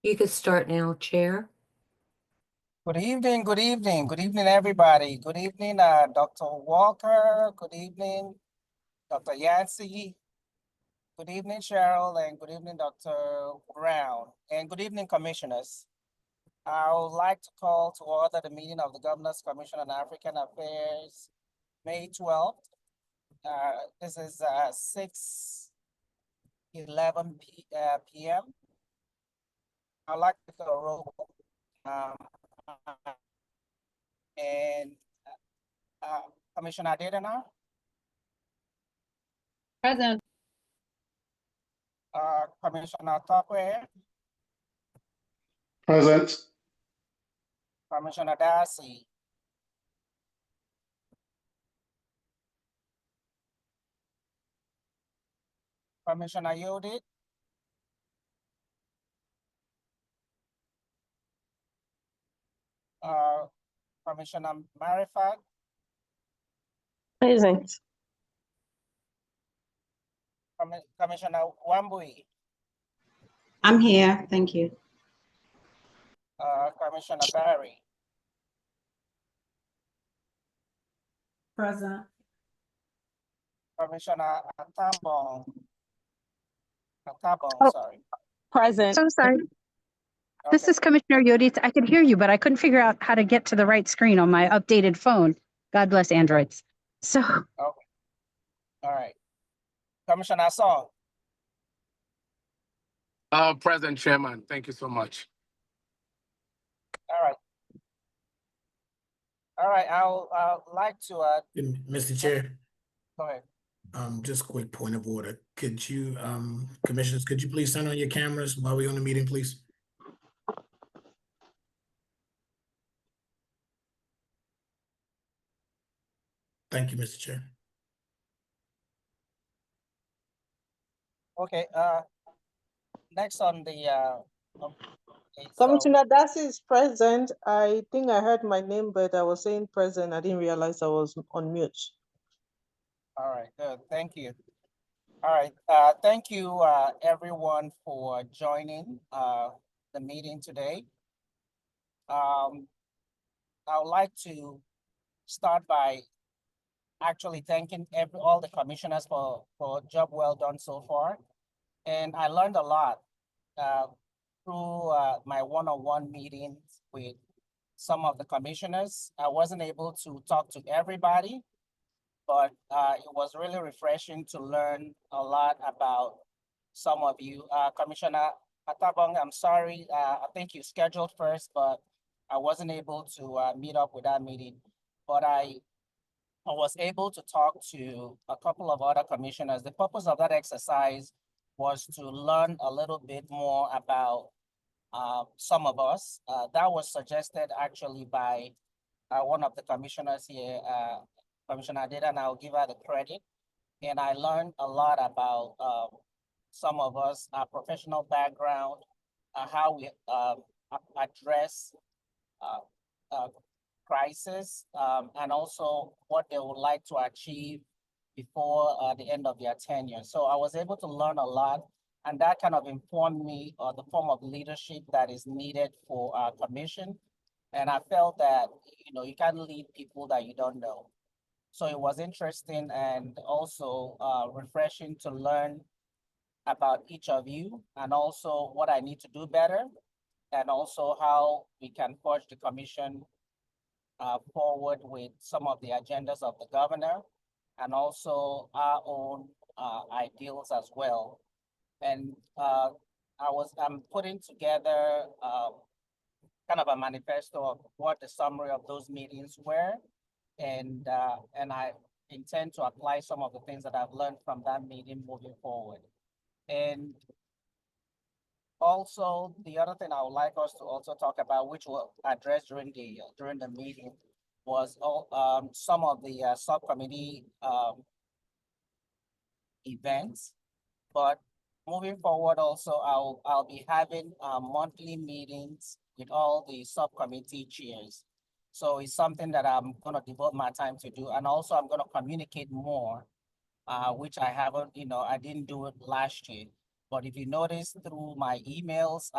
You could start now, Chair. Good evening, everybody. Good evening, Dr. Walker. Good evening, Dr. Yancey. Good evening, Cheryl, and good evening, Dr. Brown. And good evening, commissioners. I would like to call to order the meeting of the Governor's Commission on African Affairs, May 12th. This is 6:11 p.m. I'd like to do a roll call. And Commissioner Adedina, Present. Commissioner Tokwe, Present. Commissioner Darcy, Commissioner Yodit, Commissioner Marifat, Present. Commissioner Wambui, I'm here, thank you. Commissioner Barry, Present. Commissioner Atambong, Oh. sorry. Present. So sorry. This Okay. is Commissioner Yodit. I could hear you, but I couldn't figure out how to get to the right screen on my updated phone. God bless Androids. So All right. Commissioner Song, Present, Chairman. Thank you so much. all right, I'd like to, Mr. Chair, go ahead. just a quick point of order. Could you, commissioners, could you please turn on your cameras while we're on the meeting, please? Thank you, Mr. Chair. Okay, next on the, okay, so- Commissioner Darcy is present. I think I heard my name, but I was saying present. I didn't realize I was on mute. All right, good, thank you. All right, thank you, everyone for joining, the meeting today. I would like to start by actually thanking all the commissioners for job well done so far. And I learned a lot, through, my one-on-one meetings with some of the commissioners. I wasn't able to talk to everybody, but it was really refreshing to learn a lot about some of you. Commissioner Atabong, I'm sorry, I think you scheduled first, but I wasn't able to meet up with that meeting. But I was able to talk to a couple of other commissioners. The purpose of that exercise was to learn a little bit more about some of us. That was suggested actually by one of the commissioners here, Commissioner Adeda, and I'll give her the credit. And I learned a lot about some of us, our professional background, how we address crisis, and also what they would like to achieve before the end of their tenure. So I was able to learn a lot, and that kind of informed me the form of leadership that is needed for our commission. And I felt that, you know, you can't lead people that you don't know. So it was interesting and also refreshing to learn about each of you, and also what I need to do better, and also how we can push the commission forward with some of the agendas of the governor, and also our own ideals as well. And I'm putting together kind of a manifesto of what the summary of those meetings were. And I intend to apply some of the things that I've learned from that meeting moving forward. And also, the other thing I would like us to also talk about, which we'll address during the meeting, was some of the subcommittee events. But moving forward, also, I'll be having monthly meetings with all the subcommittee chairs. So it's something that I'm gonna devote my time to do, and also I'm gonna communicate more, which I haven't, I didn't do it last year. But if you notice through my emails,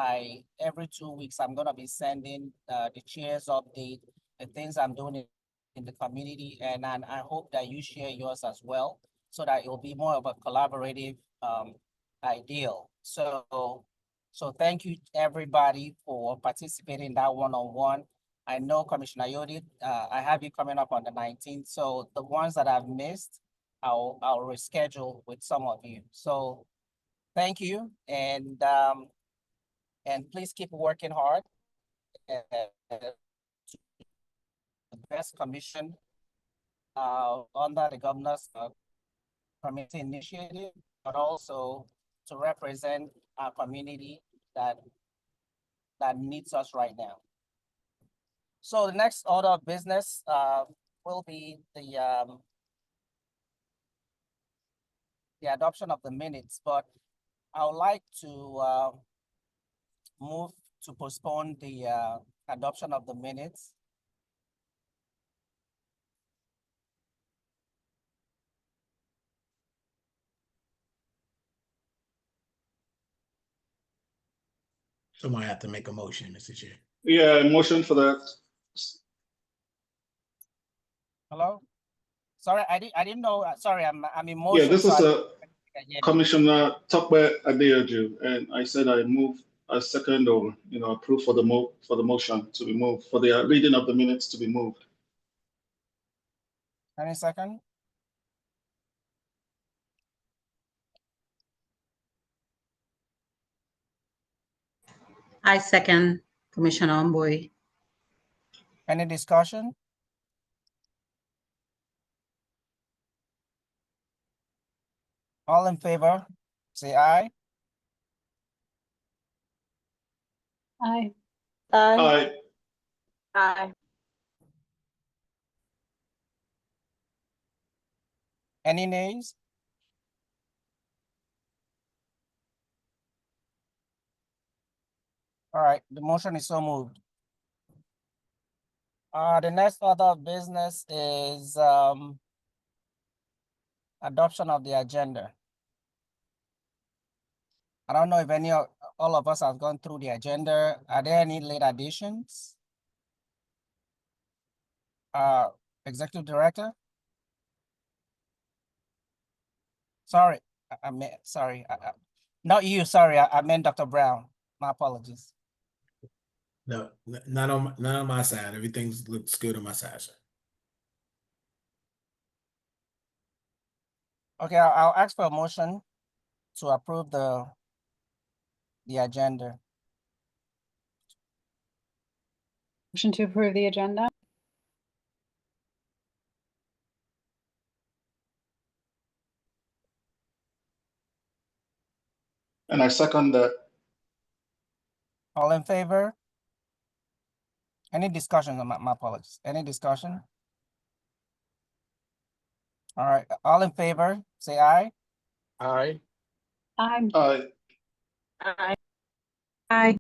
every 2 weeks, I'm gonna be sending the chairs update, the things I'm doing in the community, and I hope that you share yours as well, so that it will be more of a collaborative ideal. So thank you, everybody, for participating in that one-on-one. I know Commissioner Yodi, I have you coming up on the 19th, so the ones that I've missed, I'll reschedule with some of you. So thank you, and please keep working hard. The best commission under the governor's committee initiative, but also to represent our community that needs us right now. So the next order of business will be the adoption of the minutes, but I would like to move to postpone the adoption of the minutes. Somebody have to make a motion, Mr. Chair. Yeah, motion for that. Hello? Sorry, I didn't know, sorry, I'm in motion. Yeah, this so is I a didn't hear you. Commissioner Tokwe Adeoju, and I said I move a second or, approve for the motion to be moved, for the reading of the minutes to be moved. Any second? I second Commissioner Omboy. Any discussion? All in favor, say aye. Aye. Aye. Aye. Any nays? All right, the motion is so moved. The next order of business is adoption of the agenda. I don't know if all of us have gone through the agenda. Are there any late additions? Executive Director? Sorry, not you, sorry, I meant Dr. Brown. My apologies. No, none on my side. Everything looks good on my side, sir. Okay, I'll ask for a motion to approve the agenda. Motion to approve the agenda? And I second that. All in favor? Any discussion? My apologies. Any discussion? All right, all in favor, say aye. Aye. Aye. Aye. Aye.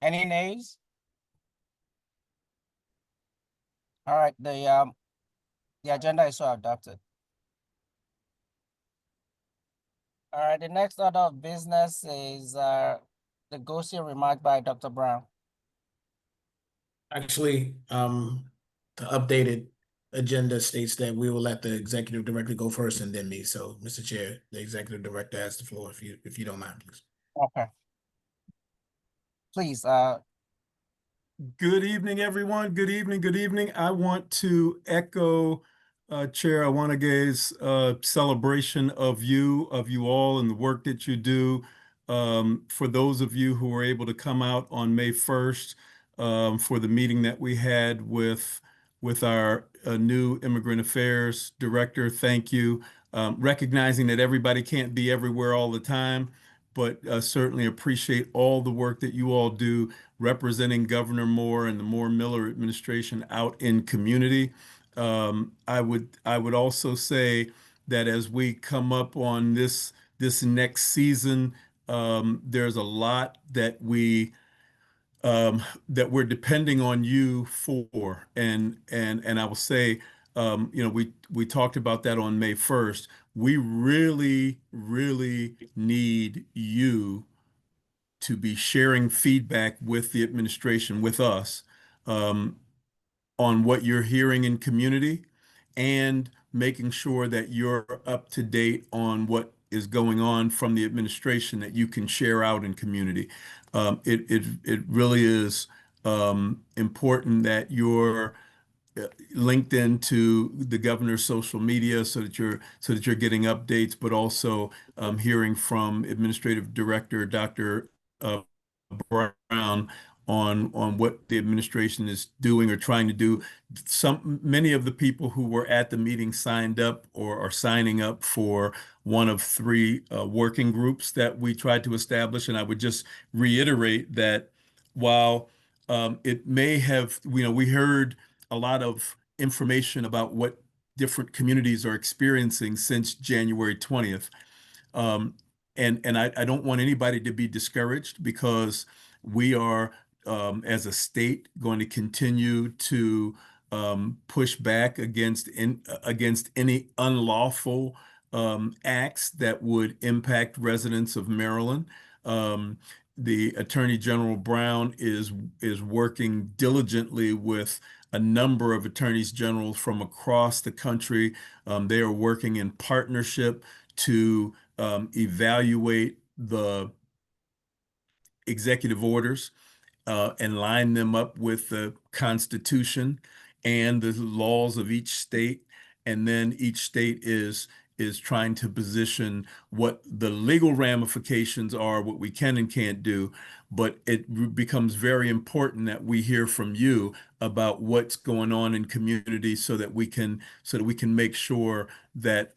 Any nays? All right, the agenda is so adopted. All right, the next order of business is the GOSI remark by Dr. Brown. Actually, the updated agenda states that we will let the executive director go first and then me. So, Mr. Chair, the executive director has the floor if you don't mind, please. Okay. Please, Good evening, everyone. Good evening. Good evening. I want to echo Chair Awanige's celebration of you all and the work that you do. For those of you who were able to come out on May 1st for the meeting that we had with our new Immigrant Affairs Director, thank you. Recognizing that everybody can't be everywhere all the time, but certainly appreciate all the work that you all do representing Governor Moore and the Moore-Miller administration out in community. I would also say that as we come up on this next season, there's a lot that we're depending on you for, and I will say we talked about that on May 1st. We really, really need you to be sharing feedback with the administration, with us, um, on what you're hearing in community and making sure that you're up to date on what is going on from the administration that you can share out in community. It really is important that you're linked into the governor's social media so that you're getting updates, but also hearing from Administrative Director Dr. uh, Brown on what the administration is doing or trying to do. Many of the people who were at the meeting signed up or are signing up for one of three working groups that we tried to establish. And I would just reiterate that while it may have, we heard a lot of information about what different communities are experiencing since January 20th. Um, and I don't want anybody to be discouraged because we are, as a state, going to continue to push back against any unlawful acts that would impact residents of Maryland. The Attorney General Brown is working diligently with a number of attorneys general from across the country. They are working in partnership to evaluate the executive orders and line them up with the Constitution and the laws of each state. And then each state is trying to position what the legal ramifications are, what we can and can't do. But it becomes very important that we hear from you about what's going on in communities so that we can make sure that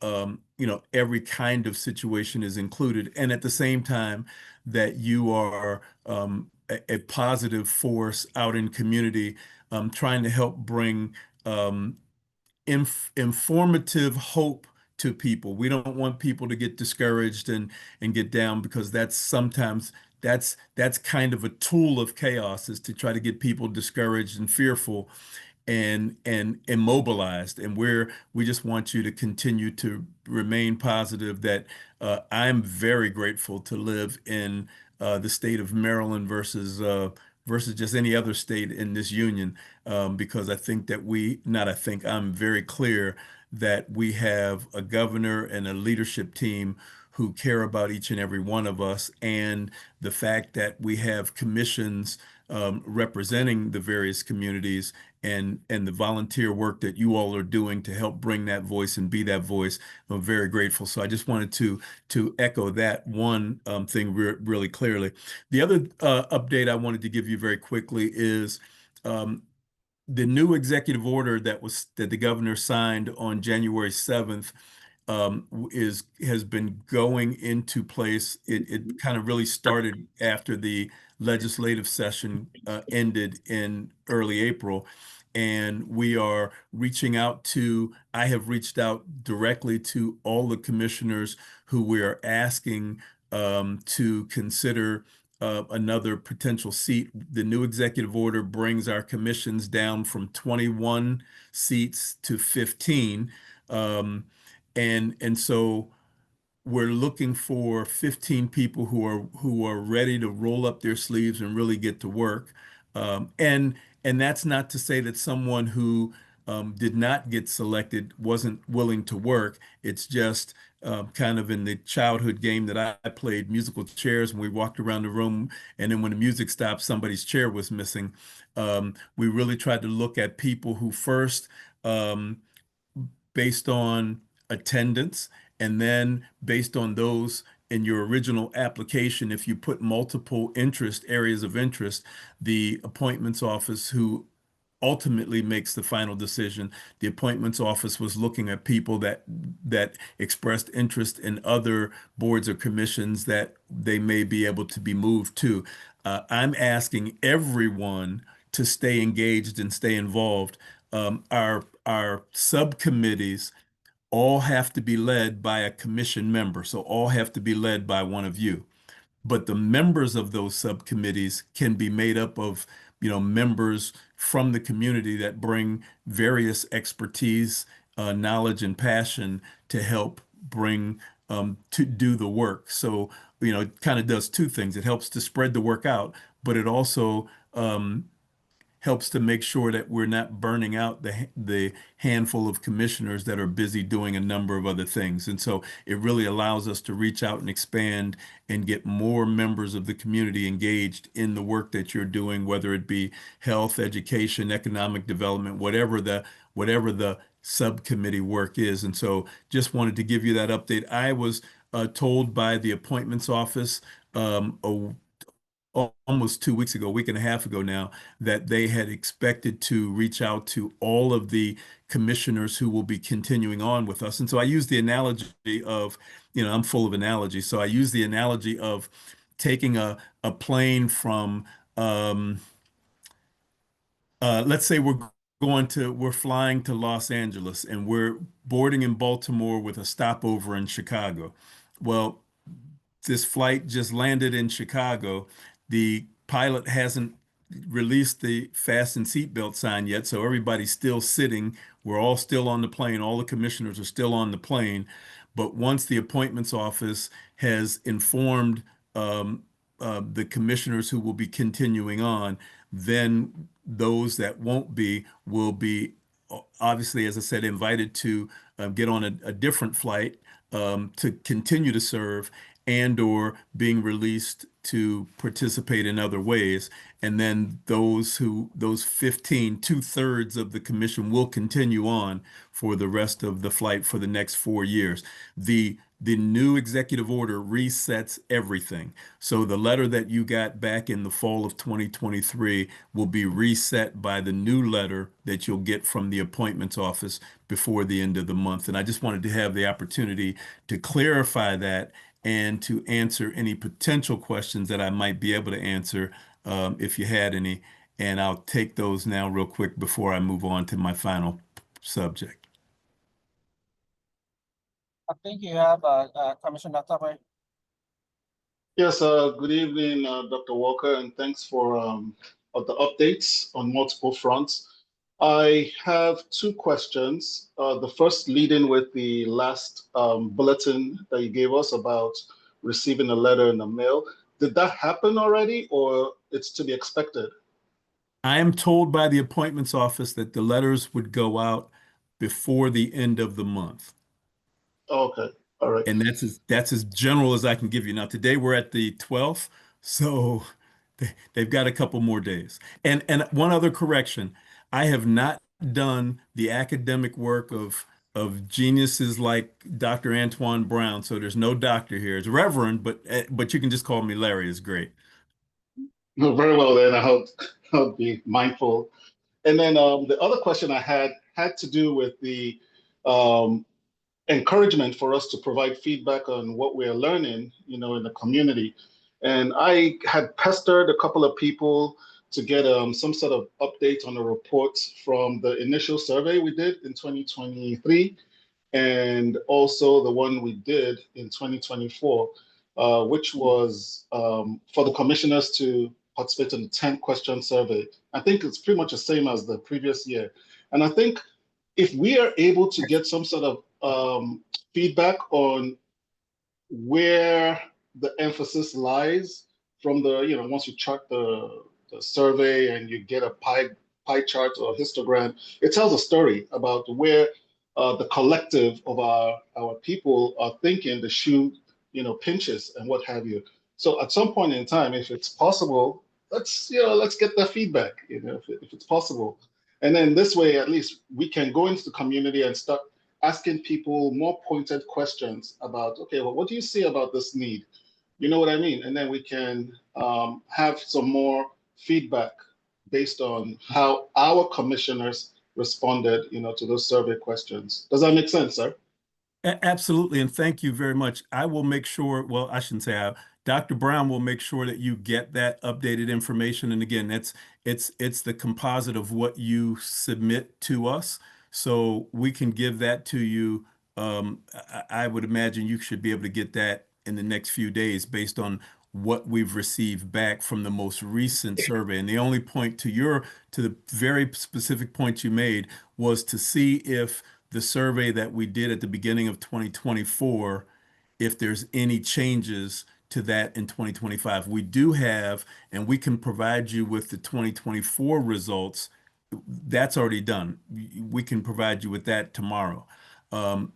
every kind of situation is included, and at the same time that you are a positive force out in community, trying to help bring informative hope to people. We don't want people to get discouraged and get down, because that's kind of a tool of chaos, is to try to get people discouraged and fearful and immobilized. And we just want you to continue to remain positive that I'm very grateful to live in the state of Maryland versus just any other state in this union, because I'm very clear that we have a governor and a leadership team who care about each and every one of us, and the fact that we have commissions representing the various communities and the volunteer work that you all are doing to help bring that voice and be that voice. I'm very grateful. So I just wanted to echo that one thing really clearly. The other update I wanted to give you very quickly is the new executive order that the governor signed on January 7th has been going into place. It kind of really started after the legislative session ended in early April. And I have reached out directly to all the commissioners who we are asking to consider another potential seat. The new executive order brings our commissions down from 21 seats to 15. And so we're looking for 15 people who are ready to roll up their sleeves and really get to work. And that's not to say that someone who did not get selected wasn't willing to work. It's just kind of in the childhood game that I played, musical chairs, when we walked around the room, and then when the music stopped, somebody's chair was missing. We really tried to look at people who first, based on attendance, and then based on those in your original application, if you put multiple areas of interest, the appointments office, who ultimately makes the final decision, the appointments office was looking at people that expressed interest in other boards or commissions that they may be able to be moved to. I'm asking everyone to stay engaged and stay involved. Our subcommittees all have to be led by a commission member, so all have to be led by one of you. But the members of those subcommittees can be made up of members from the community that bring various expertise, knowledge, and passion to help bring to do the work. So, it kind of does two things. It helps to spread the work out, but it also helps to make sure that we're not burning out the handful of commissioners that are busy doing a number of other things. And so it really allows us to reach out and expand and get more members of the community engaged in the work that you're doing, whether it be health, education, economic development, whatever the subcommittee work is. And so just wanted to give you that update. I was told by the appointments office almost 2 weeks ago, a week and a half ago now, that they had expected to reach out to all of the commissioners who will be continuing on with us. And so I use the analogy of, I'm full of analogies. So I use the analogy of taking a plane from, let's say we're flying to Los Angeles and we're boarding in Baltimore with a stopover in Chicago. Well, this flight just landed in Chicago. The pilot hasn't released the fasten seatbelt sign yet, so everybody's still sitting. We're all still on the plane. All the commissioners are still on the plane. But once the appointments office has informed the commissioners who will be continuing on, then those that won't be will be obviously, as I said, invited to get on a different flight to continue to serve and or being released to participate in other ways. And then those 15, 2/3 of the commission will continue on for the rest of the flight for the next 4 years. The new executive order resets everything. So the letter that you got back in the fall of 2023 will be reset by the new letter that you'll get from the appointments office before the end of the month. And I just wanted to have the opportunity to clarify that and to answer any potential questions that I might be able to answer if you had any. And I'll take those now real quick before I move on to my final subject. I think you have Commissioner Tubby. Yes, good evening, Dr. Walker, and thanks for the updates on multiple fronts. I have two questions. The first leading with the last bulletin that you gave us about receiving a letter in the mail. Did that happen already, or it's to be expected? I am told by the appointments office that the letters would go out before the end of the month. Okay, all right. And that's as general as I can give you. Now, today we're at the 12th, so they've got a couple more days. And one other correction, I have not done the academic work of geniuses like Dr. Antoine Brown, so there's no doctor here. It's Reverend, but you can just call me Larry. It's great. No, very well then. I'll be mindful. And then the other question I had to do with the encouragement for us to provide feedback on what we're learning, in the community. And I had pestered a couple of people to get some sort of update on the reports from the initial survey we did in 2023, and also the one we did in 2024, which was for the commissioners to participate in the 10-question survey. I think it's pretty much the same as the previous year. And I think if we are able to get some sort of feedback on where the emphasis lies from the, once you chart the survey and you get a pie chart or histogram, it tells a story about where the collective of our people are thinking the shoe, pinches and what have you. So at some point in time, if it's possible, let's get that feedback, if it's possible. And then this way, at least we can go into the community and start asking people more pointed questions about, okay, well, what do you see about this need? You know what I mean? And then we can have some more feedback based on how our commissioners responded, to those survey questions. Does that make sense, sir? Absolutely, and thank you very much. I will make sure, well, I shouldn't say Dr. Brown will make sure that you get that updated information. And again, it's the composite of what you submit to us. So we can give that to you. I would imagine you should be able to get that in the next few days based on what we've received back from the most recent survey. And the only point to the very specific point you made was to see if the survey that we did at the beginning of 2024, if there's any changes to that in 2025. We do have, and we can provide you with the 2024 results. That's already done. We can provide you with that tomorrow. I'm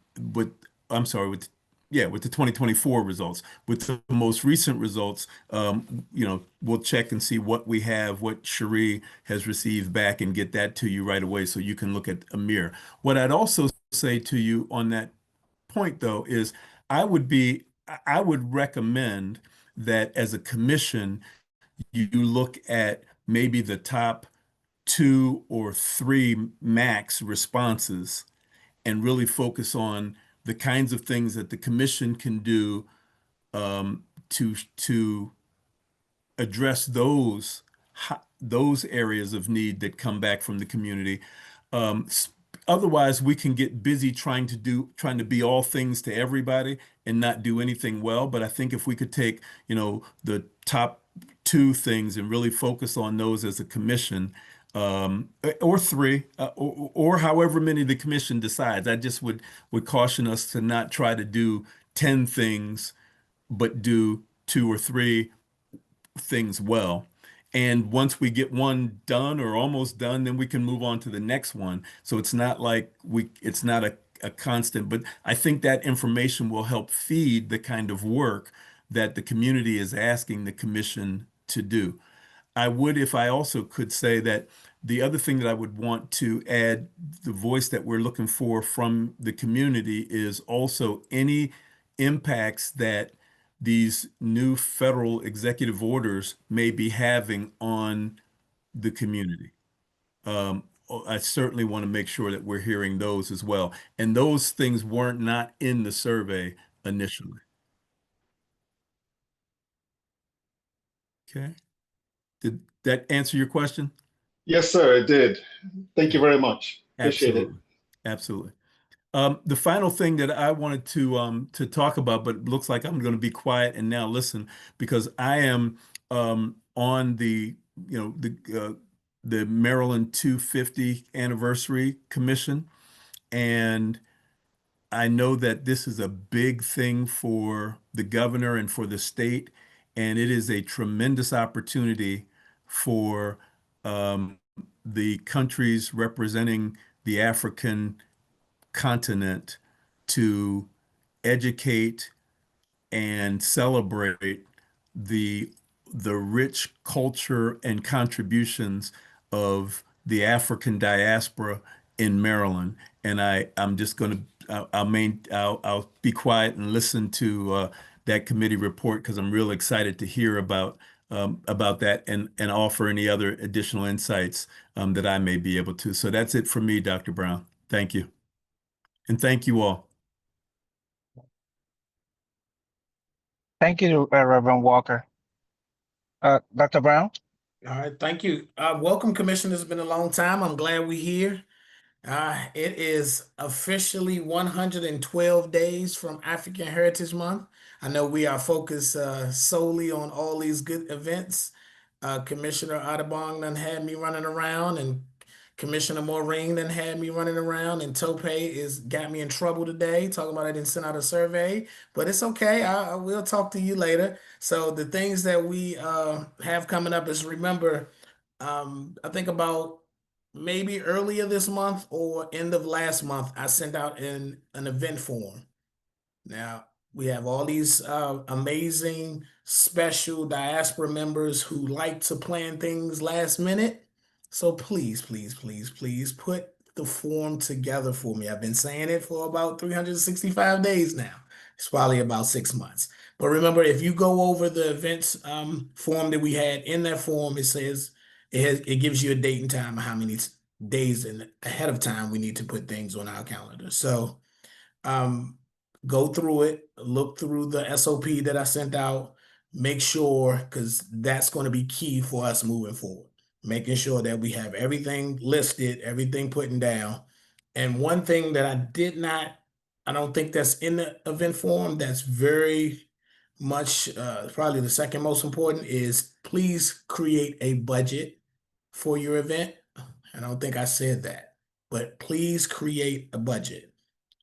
sorry, with the 2024 results. With the most recent results, we'll check and see what we have, what Cherie has received back, and get that to you right away so you can look at Amir. What I'd also say to you on that point, though, is I would recommend that as a commission, you look at maybe the top 2 or 3 max responses and really focus on the kinds of things that the commission can do to address those areas of need that come back from the community. Otherwise, we can get busy trying to be all things to everybody and not do anything well. But I think if we could take, the top 2 things and really focus on those as a commission, or 3, or however many the commission decides. I just would caution us to not try to do 10 things, but do 2 or 3 things well. And once we get one done or almost done, then we can move on to the next one. So it's not like it's not a constant, but I think that information will help feed the kind of work that the community is asking the commission to do. I would, if I also could say that the other thing that I would want to add, the voice that we're looking for from the community, is also any impacts that these new federal executive orders may be having on the community. I certainly want to make sure that we're hearing those as well. And those things weren't not in the survey initially. Okay. Did that answer your question? Yes, sir, it did. Thank you very much. Appreciate it. Absolutely. The final thing that I wanted to talk about, but it looks like I'm going to be quiet and now listen, because I am on the Maryland 250 Anniversary Commission, and I know that this is a big thing for the governor and for the state, and it is a tremendous opportunity for the countries representing the African continent to educate and celebrate the rich culture and contributions of the African diaspora in Maryland. And I'm just going to I'll be quiet and listen to that committee report, because I'm real excited to hear about that and offer any other additional insights that I may be able to. So that's it for me, Dr. Brown. Thank you. And thank you all. Thank you, Reverend Walker. Dr. Brown? All right, thank you. Welcome, Commissioner. It's been a long time. I'm glad we're here. It is officially 112 days from African Heritage Month. I know we are focused solely on all these good events. Commissioner Audubon done had me running around, and Commissioner Maureen done had me running around, and Tope got me in trouble today, talking about I didn't send out a survey, but it's okay. I will talk to you later. So the things that we have coming up is, remember, I think about maybe earlier this month or end of last month, I sent out an event form. Now, we have all these amazing special diaspora members who like to plan things last minute. So please, please, please, please put the form together for me. I've been saying it for about 365 days now. It's probably about 6 months. But remember, if you go over the events form that we had, in that form, it says it gives you a date and time of how many days ahead of time we need to put things on our calendar. So go through it, look through the SOP that I sent out, make sure, because that's going to be key for us moving forward, making sure that we have everything listed, everything put down. And one thing that I don't think that's in the event form that's very probably the second most important is please create a budget for your event. I don't think I said that, but please create a budget.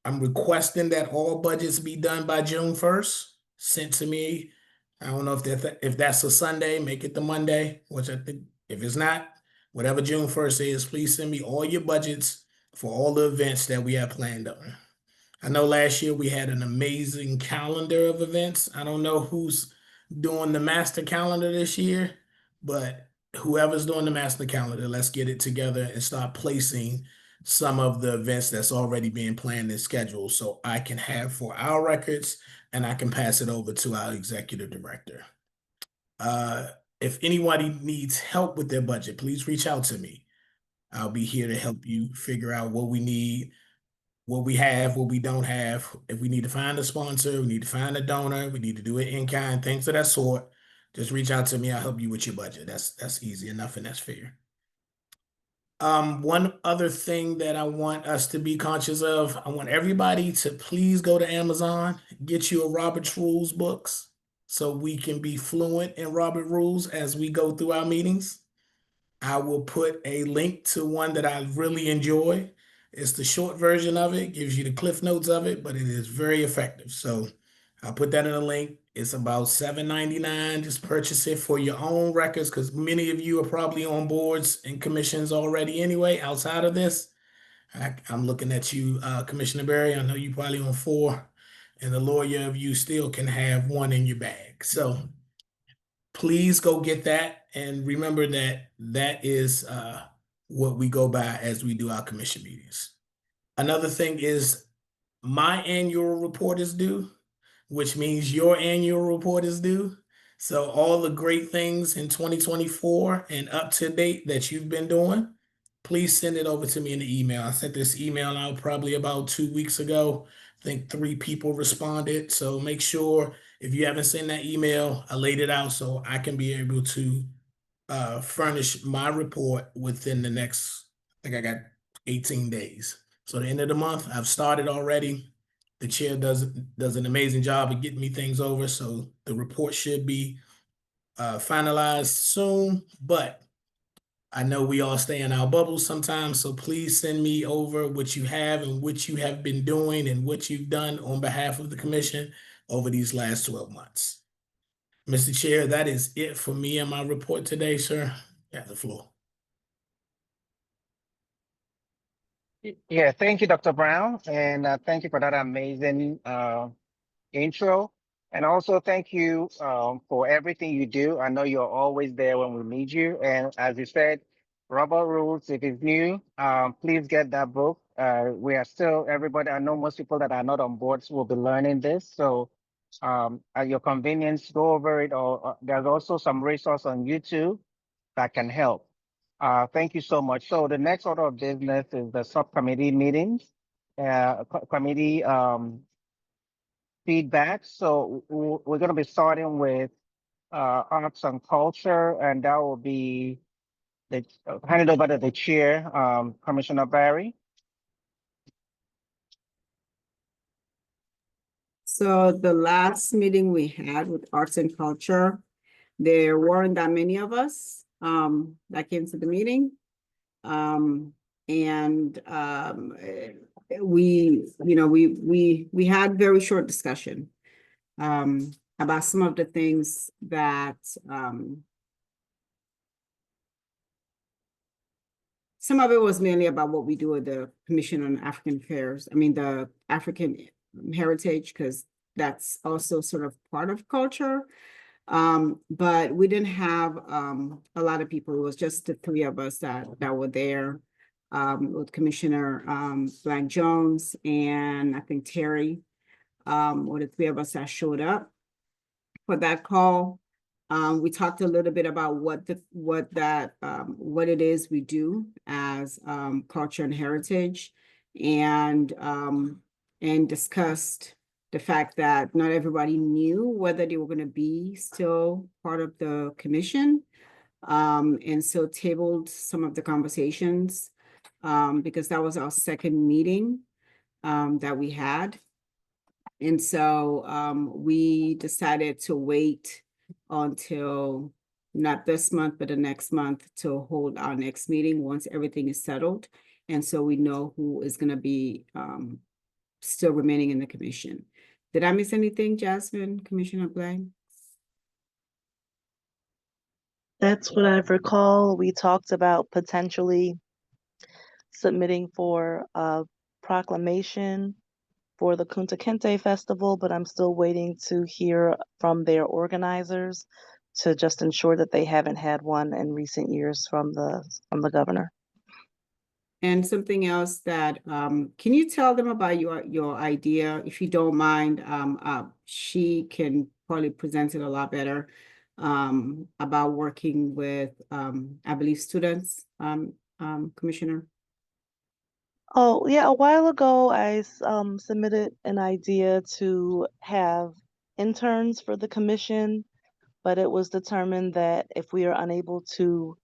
I'm requesting that all budgets be done by June 1st, sent to me. I don't know if that's a Sunday, make it the Monday, which I think, if it's not, whatever June 1st is, please send me all your budgets for all the events that we have planned on. I know last year we had an amazing calendar of events. I don't know who's doing the master calendar this year, but whoever's doing the master calendar, let's get it together and start placing some of the events that's already being planned and scheduled so I can have for our records and I can pass it over to our executive director. If anybody needs help with their budget, please reach out to me. I'll be here to help you figure out what we need, what we have, what we don't have. If we need to find a sponsor, we need to find a donor, we need to do it in kind, things of that sort. Just reach out to me. I'll help you with your budget. That's easy enough and that's fair. One other thing that I want us to be conscious of, I want everybody to please go to Amazon, get you a Robert's Rules books so we can be fluent in Robert Rules as we go through our meetings. I will put a link to one that I really enjoy. It's the short version of it, gives you the cliff notes of it, but it is very effective. So I'll put that in a link. It's about $7.99. Just purchase it for your own records because many of you are probably on boards and commissions already anyway outside of this. I'm looking at you, Commissioner Berry. I know you probably on 4, and the lawyer of you still can have 1 in your bag. So please go get that. And remember that that is what we go by as we do our commission meetings. Another thing is my annual report is due, which means your annual report is due. So all the great things in 2024 and up to date that you've been doing, please send it over to me in the email. I sent this email out probably about 2 weeks ago. I think 3 people responded. So make sure if you haven't sent that email, I laid it out so I can be able to furnish my report within the next, I think I got 18 days. So the end of the month, I've started already. The chair does an amazing job of getting me things over. So the report should be finalized soon, but I know we all stay in our bubbles sometimes. So please send me over what you have and what you have been doing and what you've done on behalf of the commission over these last 12 months. Mr. Chair, that is it for me and my report today, sir. You have the floor. Yeah, thank you, Dr. Brown, and thank you for that amazing intro. And also thank you for everything you do. I know you're always there when we need you. And as you said, Robert Rules, if it's new, please get that book. We are still, everybody, I know most people that are not on boards will be learning this. So at your convenience, go over it, or there's also some resource on YouTube that can help. Thank you so much. So the next order of business is the subcommittee meetings, committee feedback. So we're going to be starting with arts and culture, and that will be handed over to the chair, Commissioner Barry. So the last meeting we had with Arts and Culture, there weren't that many of us that came to the meeting. We had very short discussion about some of the things that some of it was mainly about what we do with the Commission on African Affairs. I mean, the African heritage, because that's also sort of part of culture. But we didn't have a lot of people. It was just the 3 of us that were there, with Commissioner Blank Jones and I think Terry, were the 3 of us that showed up for that call. We talked a little bit about what it is we do as culture and heritage, and discussed the fact that not everybody knew whether they were going to be still part of the commission, and so tabled some of the conversations because that was our second meeting that we had. And so we decided to wait until not this month, but the next month to hold our next meeting once everything is settled. And so we know who is going to be still remaining in the commission. Did I miss anything, Jasmine, Commissioner Blay? That's what I recall. We talked about potentially submitting for a proclamation for the Kunta Kinte Festival, but I'm still waiting to hear from their organizers to just ensure that they haven't had one in recent years from the governor. And something else that, can you tell them about your idea, if you don't mind? She can probably present it a lot better about working with, I believe, students, Commissioner. Oh, yeah, a while ago, I submitted an idea to have interns for the commission, but it was determined that if we are unable to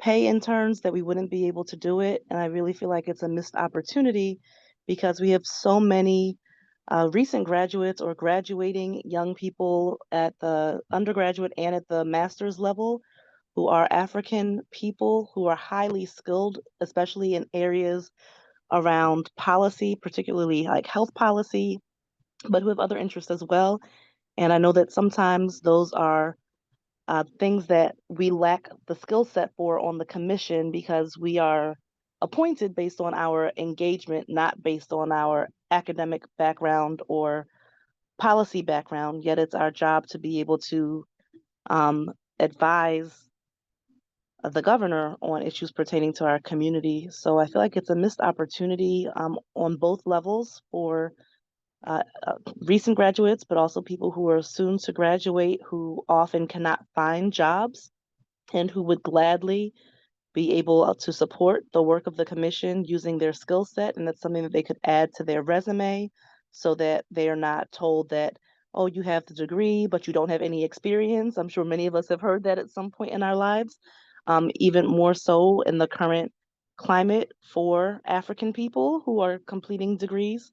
pay interns, that we wouldn't be able to do it. And I really feel like it's a missed opportunity because we have so many recent graduates or graduating young people at the undergraduate and at the master's level who are African people who are highly skilled, especially in areas around policy, particularly like health policy, but who have other interests as well. And I know that sometimes those are things that we lack the skill set for on the commission because we are appointed based on our engagement, not based on our academic background or policy background. Yet it's our job to be able to advise the governor on issues pertaining to our community. So I feel like it's a missed opportunity on both levels for recent graduates, but also people who are soon to graduate who often cannot find jobs and who would gladly be able to support the work of the commission using their skill set. And that's something that they could add to their resume so that they are not told that, oh, you have the degree, but you don't have any experience. I'm sure many of us have heard that at some point in our lives, even more so in the current climate for African people who are completing degrees.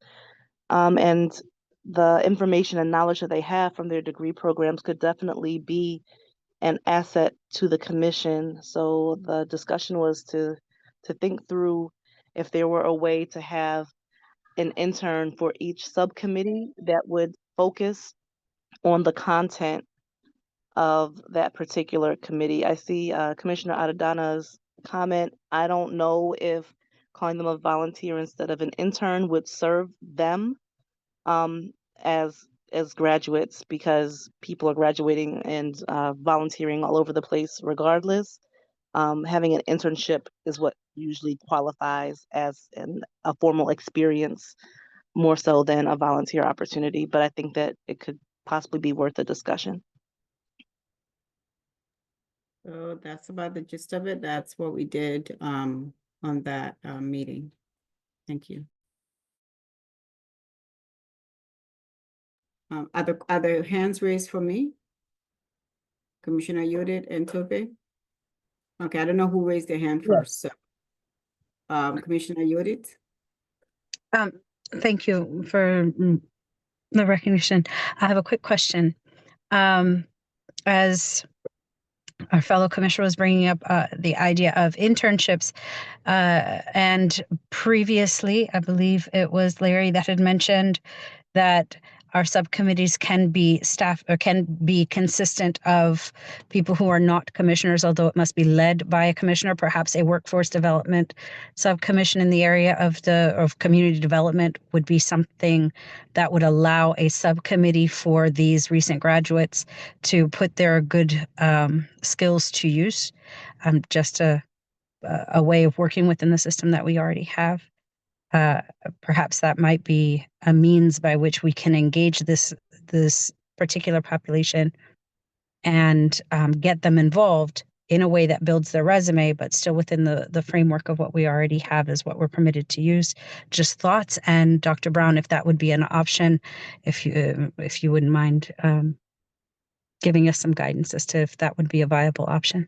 And the information and knowledge that they have from their degree programs could definitely be an asset to the commission. So the discussion was to think through if there were a way to have an intern for each subcommittee that would focus on the content of that particular committee. I see Commissioner Adedana's comment. I don't know if calling them a volunteer instead of an intern would serve them as graduates, because people are graduating and volunteering all over the place regardless. Having an internship is what usually qualifies as a formal experience more so than a volunteer opportunity, but I think that it could possibly be worth a discussion. So that's about the gist of it. That's what we did on that meeting. Thank you. Are there hands raised for me? Commissioner Yudit and Tope? Okay, I don't know who raised their hand first, so. Commissioner Yudit? Thank you for the recognition. I have a quick question. As our fellow commissioner was bringing up the idea of internships, and previously, I believe it was Larry that had mentioned that our subcommittees can be staff or can be consistent of people who are not commissioners, although it must be led by a commissioner, perhaps a workforce development subcommission in the area of community development would be something that would allow a subcommittee for these recent graduates to put their good skills to use. Just a way of working within the system that we already have. Perhaps that might be a means by which we can engage this particular population and get them involved in a way that builds their resume, but still within the framework of what we already have is what we're permitted to use. Just thoughts, and Dr. Brown, if that would be an option, if you wouldn't mind giving us some guidance as to if that would be a viable option.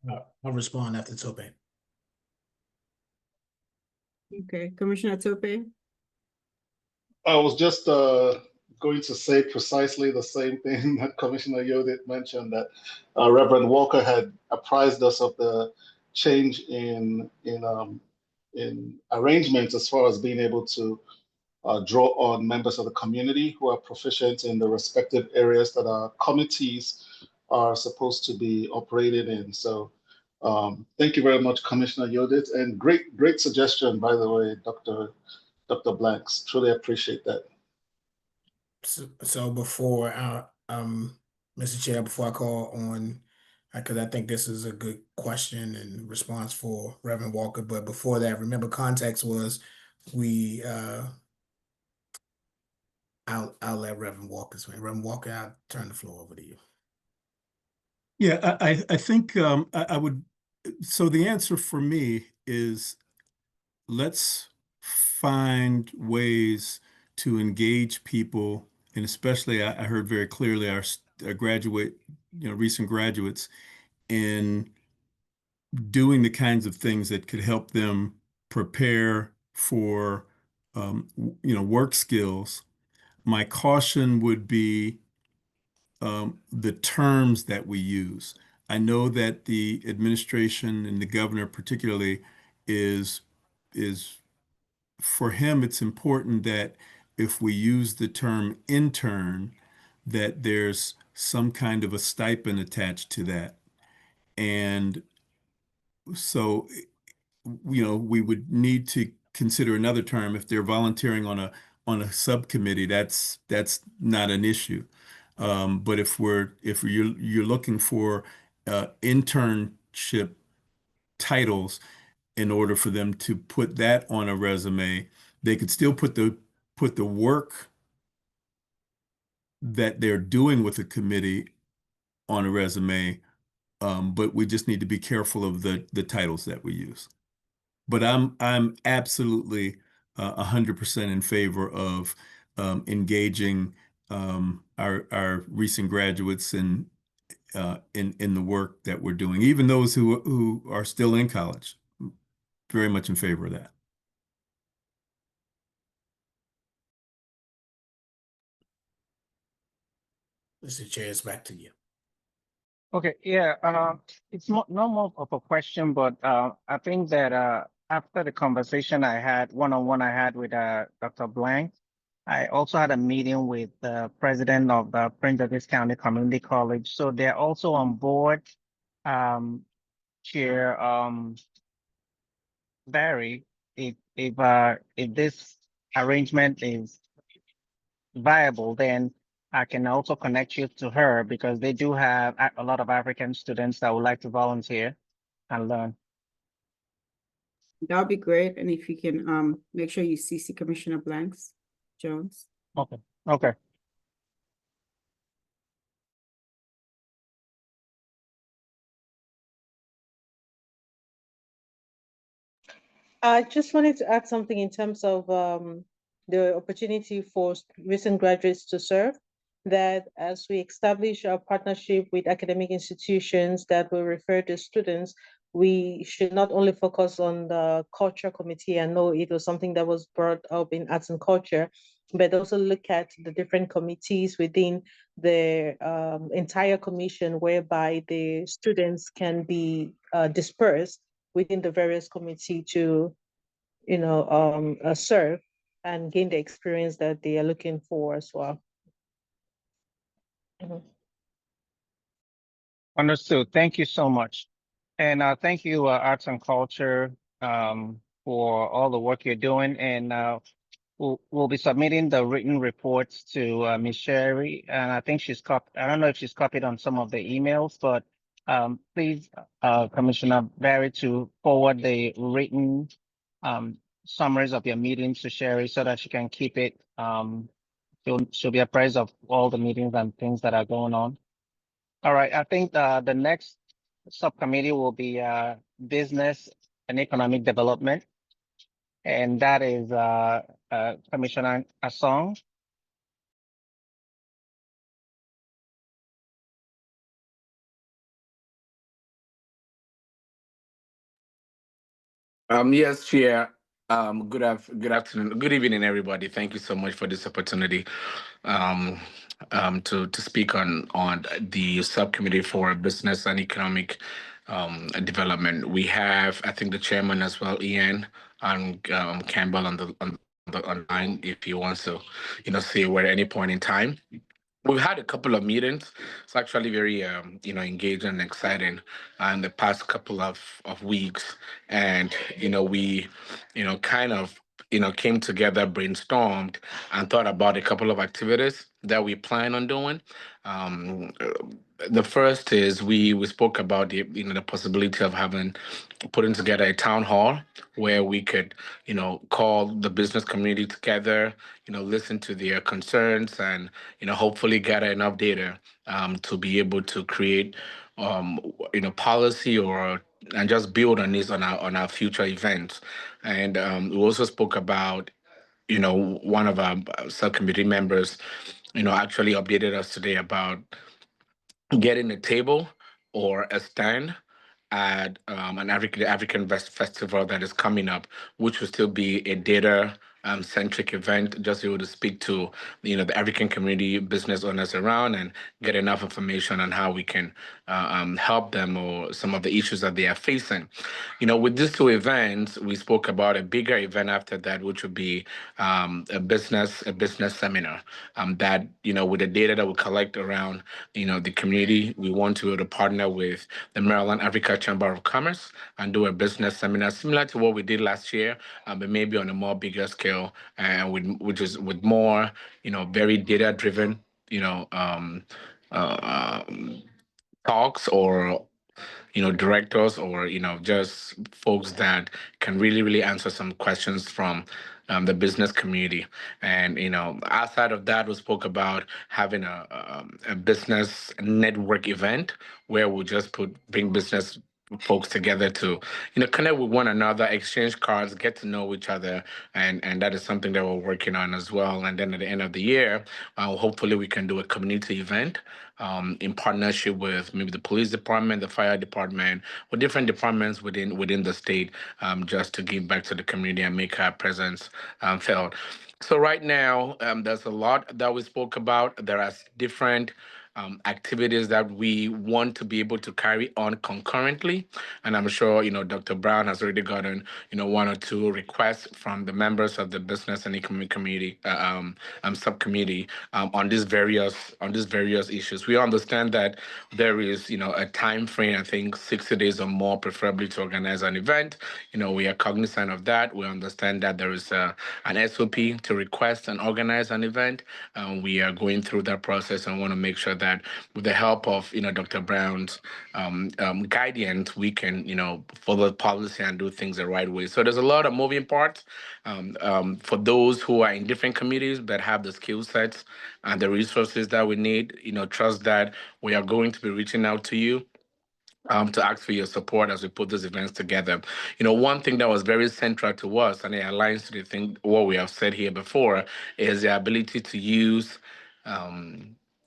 I'll respond after Tope. Okay, Commissioner Tope? I was just going to say precisely the same thing that Commissioner Yodit mentioned, that Reverend Walker had apprised us of the change in arrangements as far as being able to draw on members of the community who are proficient in the respective areas that our committees are supposed to be operated in. So thank you very much, Commissioner Yodit, and great suggestion, by the way, Dr. Blanks. Truly appreciate that. So before, Mr. Chair, before I call on, because I think this is a good question and response for Reverend Walker, but before that, remember context was I'll let Reverend Walker speak. Reverend Walker, I'll turn the floor over to you. Yeah, I think I would. So the answer for me is let's find ways to engage people, and especially I heard very clearly our recent graduates in doing the kinds of things that could help them prepare for work skills. My caution would be the terms that we use. I know that the administration and the governor particularly is for him, it's important that if we use the term intern, that there's some kind of a stipend attached to that. And so, we would need to consider another term. If they're volunteering on a subcommittee, that's not an issue. But if you're looking for internship titles in order for them to put that on a resume, they could still put the work that they're doing with the committee on a resume, but we just need to be careful of the titles that we use. But I'm absolutely 100% in favor of engaging our recent graduates in the work that we're doing, even those who are still in college. Very much in favor of that. Mr. Chair, it's back to you. Okay, yeah, it's no more of a question, but I think that after the conversation I had, one-on-one I had with Dr. Blank, I also had a meeting with the president of the Prince George's County Community College. So they're also on board. Chair Barry, if this arrangement is viable, then I can also connect you to her because they do have a lot of African students that would like to volunteer and learn. That would be great. And if you can make sure you CC Commissioner Blanks Jones. Okay. Okay. I just wanted to add something in terms of the opportunity for recent graduates to serve, that as we establish our partnership with academic institutions that will refer to students, we should not only focus on the culture committee. I know it was something that was brought up in arts and culture, but also look at the different committees within the entire commission, whereby the students can be dispersed within the various committee to, serve and gain the experience that they are looking for as well. Understood. Thank you so much. And thank you, Arts and Culture, for all the work you're doing. And we'll be submitting the written reports to Ms. Sherry. And I think I don't know if she's copied on some of the emails, but please, Commissioner Barry, to forward the written summaries of your meetings to Sherry so that she can keep it. She'll be apprised of all the meetings and things that are going on. All right, I think the next subcommittee will be Business and Economic Development. And that is Commissioner Asong. Yes, Chair. Good afternoon, good evening, everybody. Thank you so much for this opportunity um, to speak on the subcommittee for business and economic development. We have, I think, the chairman as well, Ian, and Campbell on the online if he wants to, see we're at any point in time. We've had a couple of meetings. It's actually very, engaging and exciting in the past couple of weeks. And, we, kind of, came together, brainstormed, and thought about a couple of activities that we plan on doing. Um, uh, the first is we spoke about the possibility of putting together a town hall where we could, call the business community together, listen to their concerns and, hopefully gather enough data to be able to create, policy and just build on this on our future events. And we also spoke about, one of our subcommittee members, actually updated us today about getting a table or a stand at an African festival that is coming up, which will still be a data centric event, just able to speak to the African community business owners around and get enough information on how we can help them or some of the issues that they are facing. With these two events, we spoke about a bigger event after that, which would be a business seminar. That with the data that we collect around the community, we want to be able to partner with the Maryland Africa Chamber of Commerce and do a business seminar similar to what we did last year, but maybe on a more bigger scale and with more very data driven uh, talks or directors or just folks that can really answer some questions from the business community. And outside of that, we spoke about having a business network event where we'll just bring business folks together to connect with one another, exchange cards, get to know each other, and that is something that we're working on as well. And then at the end of the year, hopefully we can do a community event in partnership with maybe the police department, the fire department, or different departments within the state, just to give back to the community and make our presence felt. So right now, there's a lot that we spoke about. There are different activities that we want to be able to carry on concurrently. And I'm sure, Dr. Brown has already gotten, one or two requests from the members of the business and economic committee, subcommittee on these various issues. We understand that there is, a time frame, I think 60 days or more, preferably to organize an event. We are cognizant of that. We understand that there is an SOP to request and organize an event. We are going through that process and want to make sure that with the help of Dr. Brown's guidance, we can follow policy and do things the right way. So there's a lot of moving parts for those who are in different committees but have the skill sets and the resources that we need. Trust that we are going to be reaching out to you to ask for your support as we put these events together. One thing that was very central to us, and it aligns to the thing what we have said here before, is the ability to use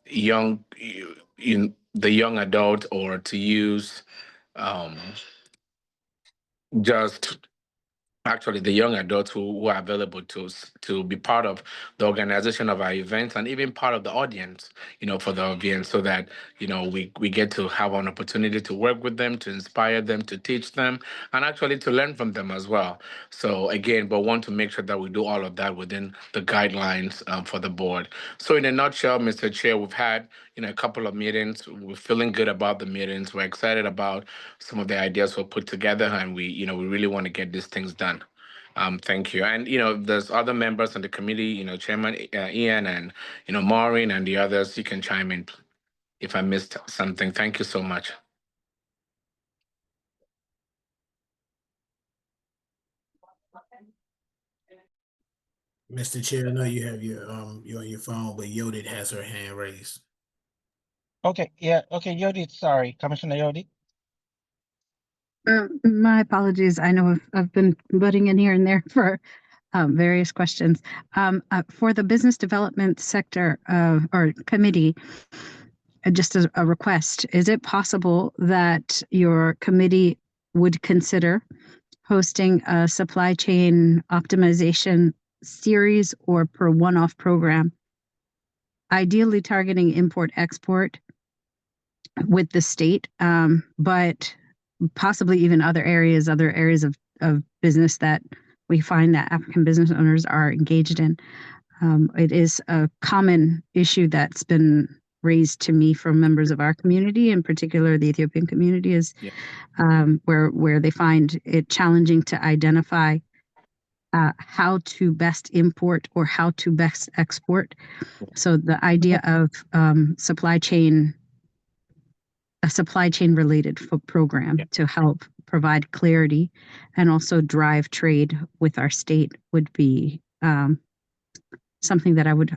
young in the young adult or to use just actually the young adults who are available to be part of the organization of our events and even part of the audience, for the audience, so that we get to have an opportunity to work with them, to inspire them, to teach them, and actually to learn from them as well. So again, but want to make sure that we do all of that within the guidelines for the board. So in a nutshell, Mr. Chair, we've had a couple of meetings. We're feeling good about the meetings. We're excited about some of the ideas we'll put together, and we really want to get these things done. Thank you. And, there's other members on the committee, Chairman Ian and, Maureen and the others. You can chime in if I missed something. Thank you so much. Mr. Chair, I know you have you're on your phone, but Yodit has her hand raised. Okay, yeah, okay, Yodi, sorry, Commissioner Yodi. My apologies. I know I've been butting in here and there for various questions. For the business development sector or committee, just as a request, is it possible that your committee would consider hosting a supply chain optimization series or per one-off program, ideally targeting import-export with the state, but possibly even other areas of business that we find that African business owners are engaged in. It is a common issue that's been raised to me from members of our community, in particular the Ethiopian community, is where they find it challenging to identify how to best import or how to best export. So the idea of a supply chain related program to help provide clarity and also drive trade with our state would be something that I would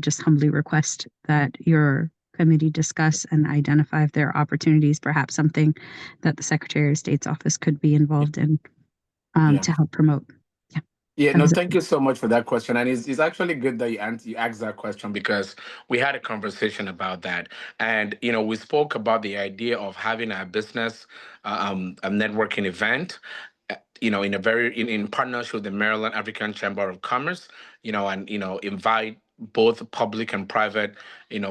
just humbly request that your committee discuss and identify if there are opportunities, perhaps something that the Secretary of State's office could be involved in to help promote. Yeah, no, thank you so much for that question. And it's actually good that you asked that question, because we had a conversation about that. And, we spoke about the idea of having a business, a networking event, in partnership with the Maryland African Chamber of Commerce, and, invite both public and private,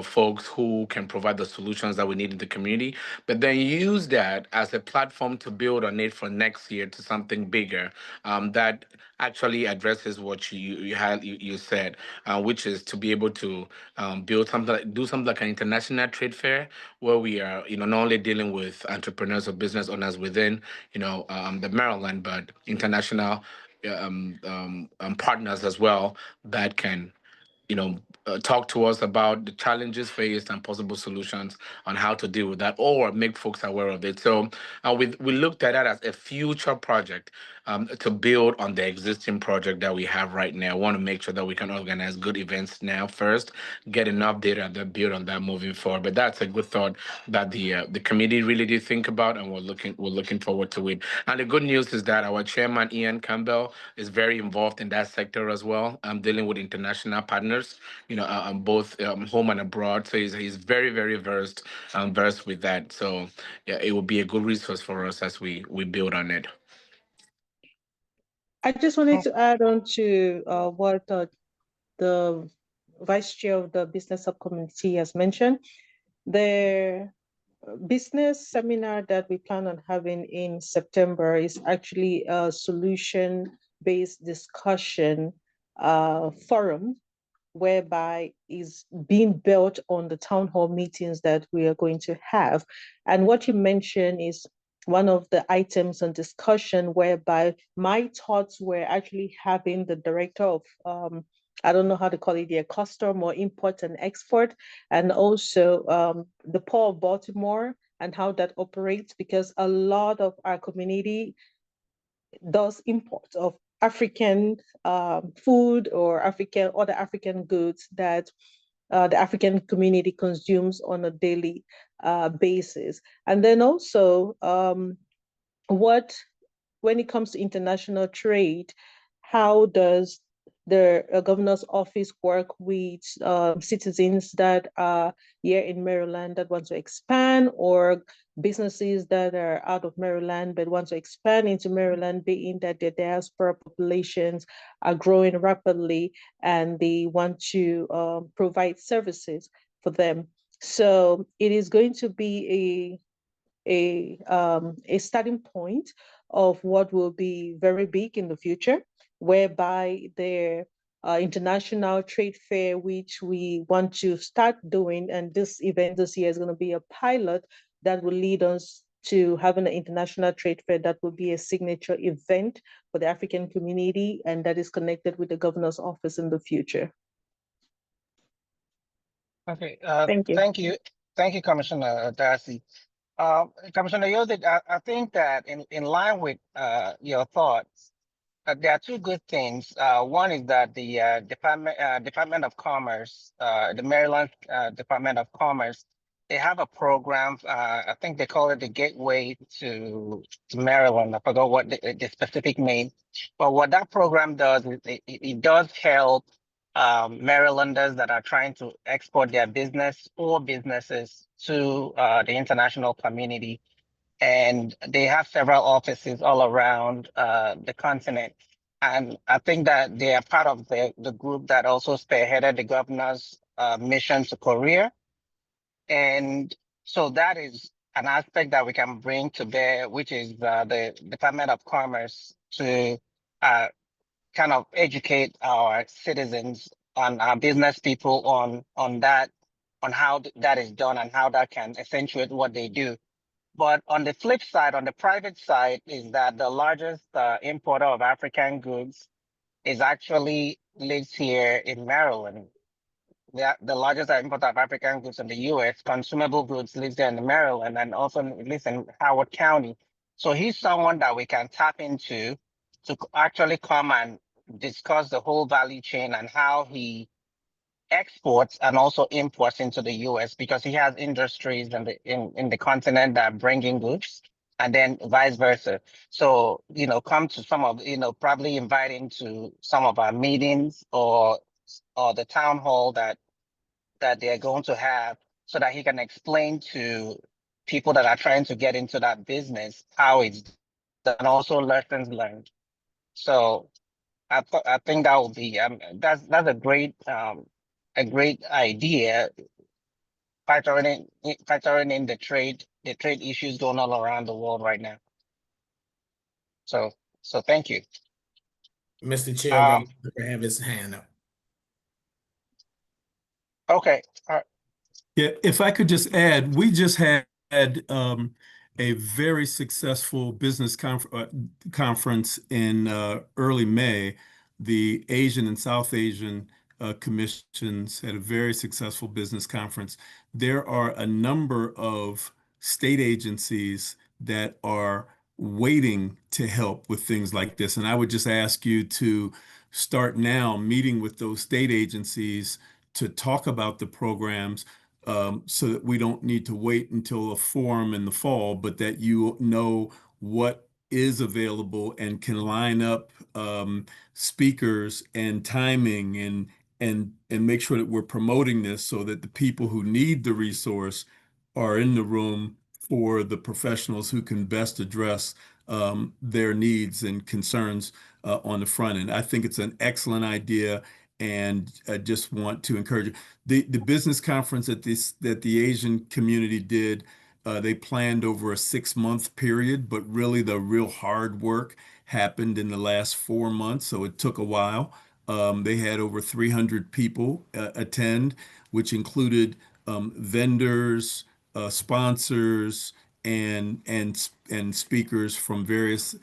folks who can provide the solutions that we need in the community, but then use that as a platform to build on it for next year to something bigger, that actually addresses what you said, which is to be able to do something like an international trade fair, where we are, not only dealing with entrepreneurs or business owners within, the Maryland, but international partners as well that can talk to us about the challenges faced and possible solutions on how to deal with that, or make folks aware of it. So we looked at that as a future project to build on the existing project that we have right now. I want to make sure that we can organize good events now first, get enough data, and then build on that moving forward. But that's a good thought that the committee really did think about, and we're looking forward to it. And the good news is that our chairman, Ian Campbell, is very involved in that sector as well, dealing with international partners, both home and abroad. So he's very, very versed with that. So yeah, it will be a good resource for us as we build on it. I just wanted to add on to what the Vice Chair of the Business Subcommittee has mentioned. The business seminar that we plan on having in September is actually a solution-based discussion forum, whereby is being built on the town hall meetings that we are going to have. And what you mentioned is one of the items on discussion, whereby my thoughts were actually having the director of, I don't know how to call it, the custom or import and export, and also the Port of Baltimore and how that operates, because a lot of our community does import of African food or other African goods that the African community consumes on a daily basis. And then also when it comes to international trade, how does the governor's office work with citizens that are here in Maryland that want to expand, or businesses that are out of Maryland but want to expand into Maryland, being that their diaspora populations are growing rapidly and they want to provide services for them. So it is going to be a starting point of what will be very big in the future, whereby the international trade fair, which we want to start doing, and this event this year is going to be a pilot that will lead us to having an international trade fair that will be a signature event for the African community, and that is connected with the governor's office in the future. Okay, thank you. Thank you, Commissioner Darcy. Commissioner Yodit, I think that in line with your thoughts, there are two good things. One is that the Department of Commerce, the Maryland Department of Commerce, they have a program. I think they call it the Gateway to Maryland. I forgot what the specific name, but what that program does is it does help Marylanders that are trying to export their business or businesses to the international community. and they have several offices all around the continent. And I think that they are part of the group that also spearheaded the governor's mission to Korea. And so that is an aspect that we can bring to bear, which is the Department of Commerce to kind of educate our citizens and our business people on that, on how that is done and how that can accentuate what they do. But on the flip side, on the private side, is that the largest importer of African goods is actually lives here in Maryland. The largest importer of African goods in the U.S., consumable goods, lives there in Maryland and also lives in Howard County. So he's someone that we can tap into to actually come and discuss the whole value chain and how he exports and also imports into the US, because he has industries in the continent that bring in goods and then vice versa. So, come to some of, probably invite him to some of our meetings or the town hall that they're going to have, so that he can explain to people that are trying to get into that business how it's done, and also lessons learned. So I think that would be that's a great idea, factoring in the trade issues going all around the world right now. So thank you. Mr. Chair, Robert Tucker have his hand up. Okay. All right. Yeah, if I could just add, we just had a very successful business conference in early May. The Asian and South Asian commissions had a very successful business conference. There are a number of state agencies that are waiting to help with things like this. And I would just ask you to start now meeting with those state agencies to talk about the programs, so that we don't need to wait until a forum in the fall, but that you know what is available and can line up speakers and timing and make sure that we're promoting this so that the people who need the resource are in the room for the professionals who can best address their needs and concerns on the front end. I think it's an excellent idea, and I just want to encourage you. The business conference that the Asian community did, they planned over a 6-month period, but really the real hard work happened in the last 4 months, so it took a while. They had over 300 people attend, which included vendors, sponsors, and speakers from various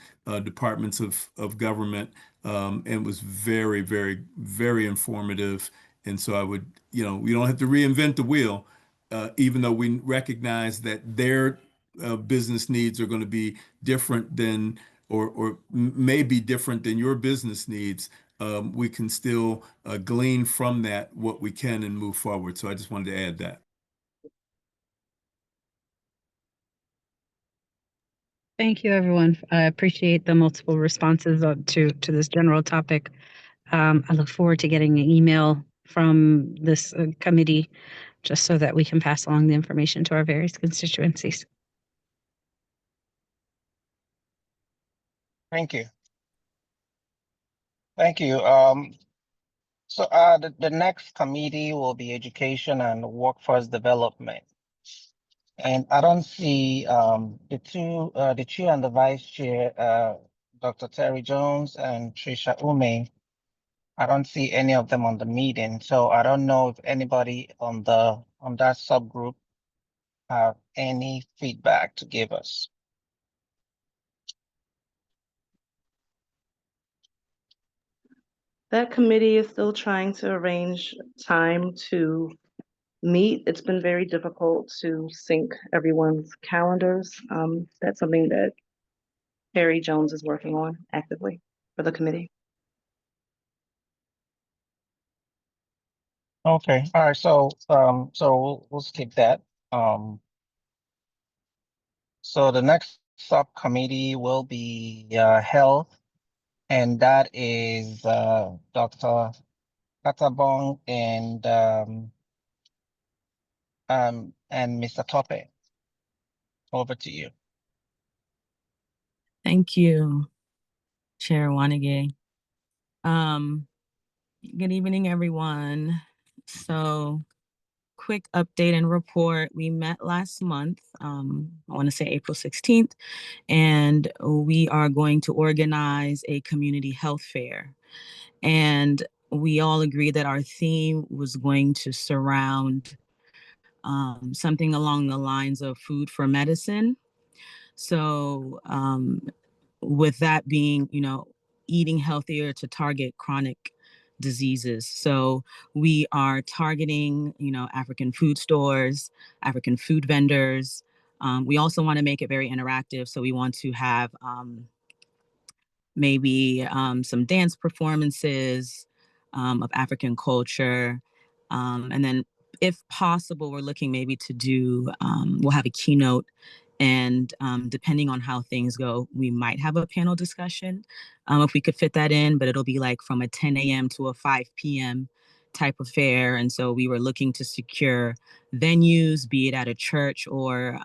departments of government. And it was very, very, very informative. And so I would, we don't have to reinvent the wheel, even though we recognize that their business needs are going to be different than, or may be different than your business needs. We can still glean from that what we can and move forward. So I just wanted to add that. Thank you, everyone. I appreciate the multiple responses to this general topic. I look forward to getting an email from this committee, just so that we can pass along the information to our various constituencies. Thank you. Thank you. So the next committee will be Education and Workforce Development. And I don't see the chair and the vice chair, Dr. Terry Jones and Trisha Ume. I don't see any of them on the meeting, so I don't know if anybody on that subgroup have any feedback to give us. That committee is still trying to arrange time to meet. It's been very difficult to sync everyone's calendars. That's something that Terry Jones is working on actively for the committee. Okay, all right, so we'll skip that. So the next subcommittee will be health, and that is Dr. Katabong and Mr. Tope. Over to you. Thank you, Chair Wanage. Good evening, everyone. So, quick update and report. We met last month, I want to say April 16th, and we are going to organize a community health fair. And we all agreed that our theme was going to surround something along the lines of food for medicine. So, with that being, eating healthier to target chronic diseases. So we are targeting, African food stores, African food vendors. We also want to make it very interactive. So we want to have maybe some dance performances of African culture. And then if possible, we're looking maybe to do, we'll have a keynote, and depending on how things go, we might have a panel discussion if we could fit that in, but it'll be like from a 10 a.m. to a 5 p.m. type of fair. And so we were looking to secure venues, be it at a church or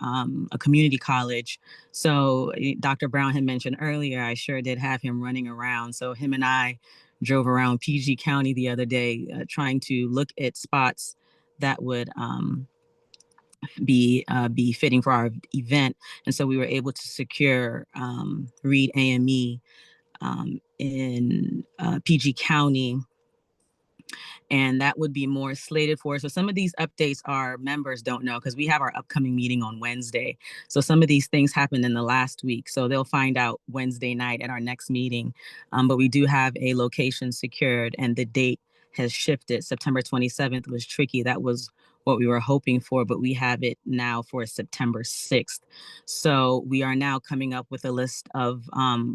a community college. So Dr. Brown had mentioned earlier, I sure did have him running around. So him and I drove around PG County the other day trying to look at spots that would be fitting for our event. And so we were able to secure Reed AME in PG County, and that would be more slated for. So some of these updates our members don't know because we have our upcoming meeting on Wednesday. So some of these things happened in the last week. So they'll find out Wednesday night at our next meeting. But we do have a location secured, and the date has shifted. September 27th was tricky. That was what we were hoping for, but we have it now for September 6th. So we are now coming up with a list of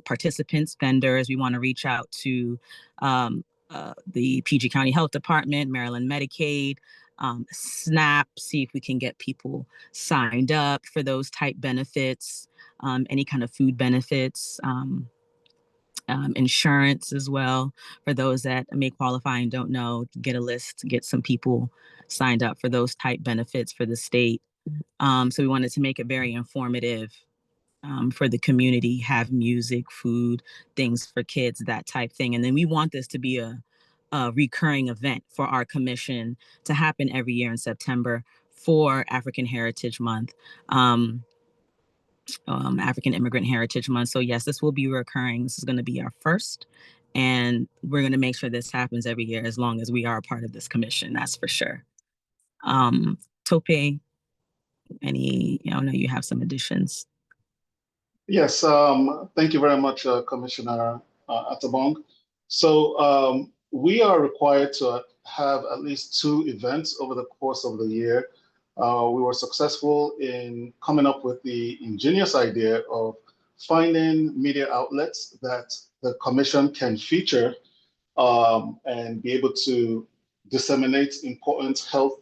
participants, vendors. We want to reach out to the PG County Health Department, Maryland Medicaid, SNAP, see if we can get people signed up for those type benefits, any kind of food benefits, insurance as well, for those that may qualify and don't know, get a list, get some people signed up for those type benefits for the state. So we wanted to make it very informative for the community, have music, food, things for kids, that type thing. And then we want this to be a recurring event for our commission to happen every year in September for African Heritage Month, African Immigrant Heritage Month. So yes, this will be recurring. This is going to be our first, and we're going to make sure this happens every year as long as we are a part of this commission. That's for sure. Tope, I know you have some additions. Yes, thank you very much, Commissioner Attabong. So we are required to have at least 2 events over the course of the year. We were successful in coming up with the ingenious idea of finding media outlets that the Commission can feature and be able to disseminate important health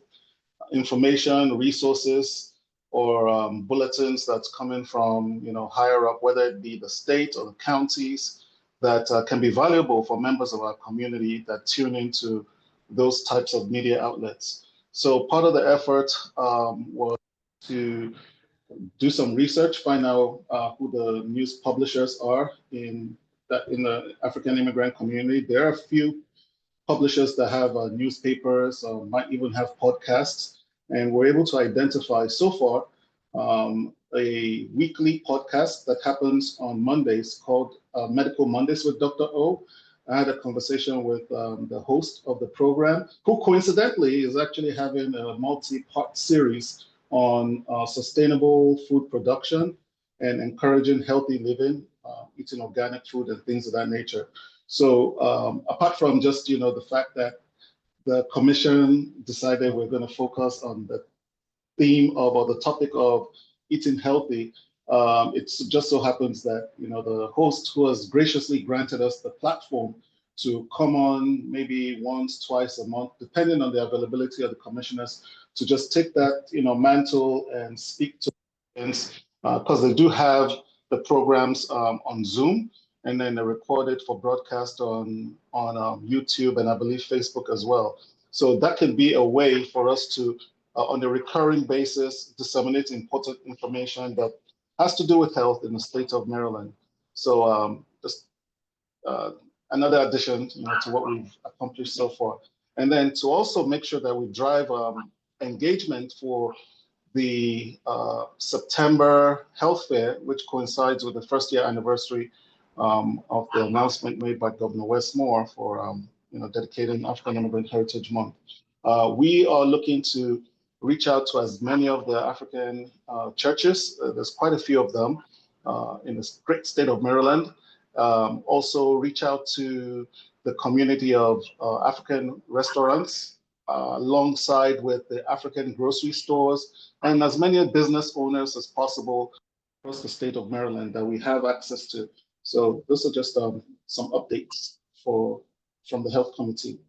information, resources, or bulletins that's coming from higher up, whether it be the state or the counties, that can be valuable for members of our community that tune into those types of media outlets. So part of the effort was to do some research, find out who the news publishers are in the African immigrant community. There are a few publishers that have newspapers or might even have podcasts. And we're able to identify so far a weekly podcast that happens on Mondays called Medical Mondays with Dr. O. I had a conversation with the host of the program, who coincidentally is actually having a multi-part series on sustainable food production and encouraging healthy living, eating organic food and things of that nature. So apart from just, the fact that the commission decided we're going to focus on the theme of, or the topic of eating healthy, it just so happens that, the host who has graciously granted us the platform to come on maybe once, twice a month, depending on the availability of the commissioners, to just take that, mantle and speak to audience, because they do have the programs on Zoom, and then they're recorded for broadcast on YouTube and I believe Facebook as well. So that could be a way for us to, on a recurring basis, disseminate important information that has to do with health in the state of Maryland. So just another addition, to what we've accomplished so far. And then to also make sure that we drive engagement for the September Health Fair, which coincides with the first year anniversary of the announcement made by Governor Westmore for dedicating African Immigrant Heritage Month. We are looking to reach out to as many of the African churches. There's quite a few of them in the great state of Maryland. Also reach out to the community of African restaurants alongside with the African grocery stores and as many business owners as possible across the state of Maryland that we have access to. So those are just some updates from the health committee.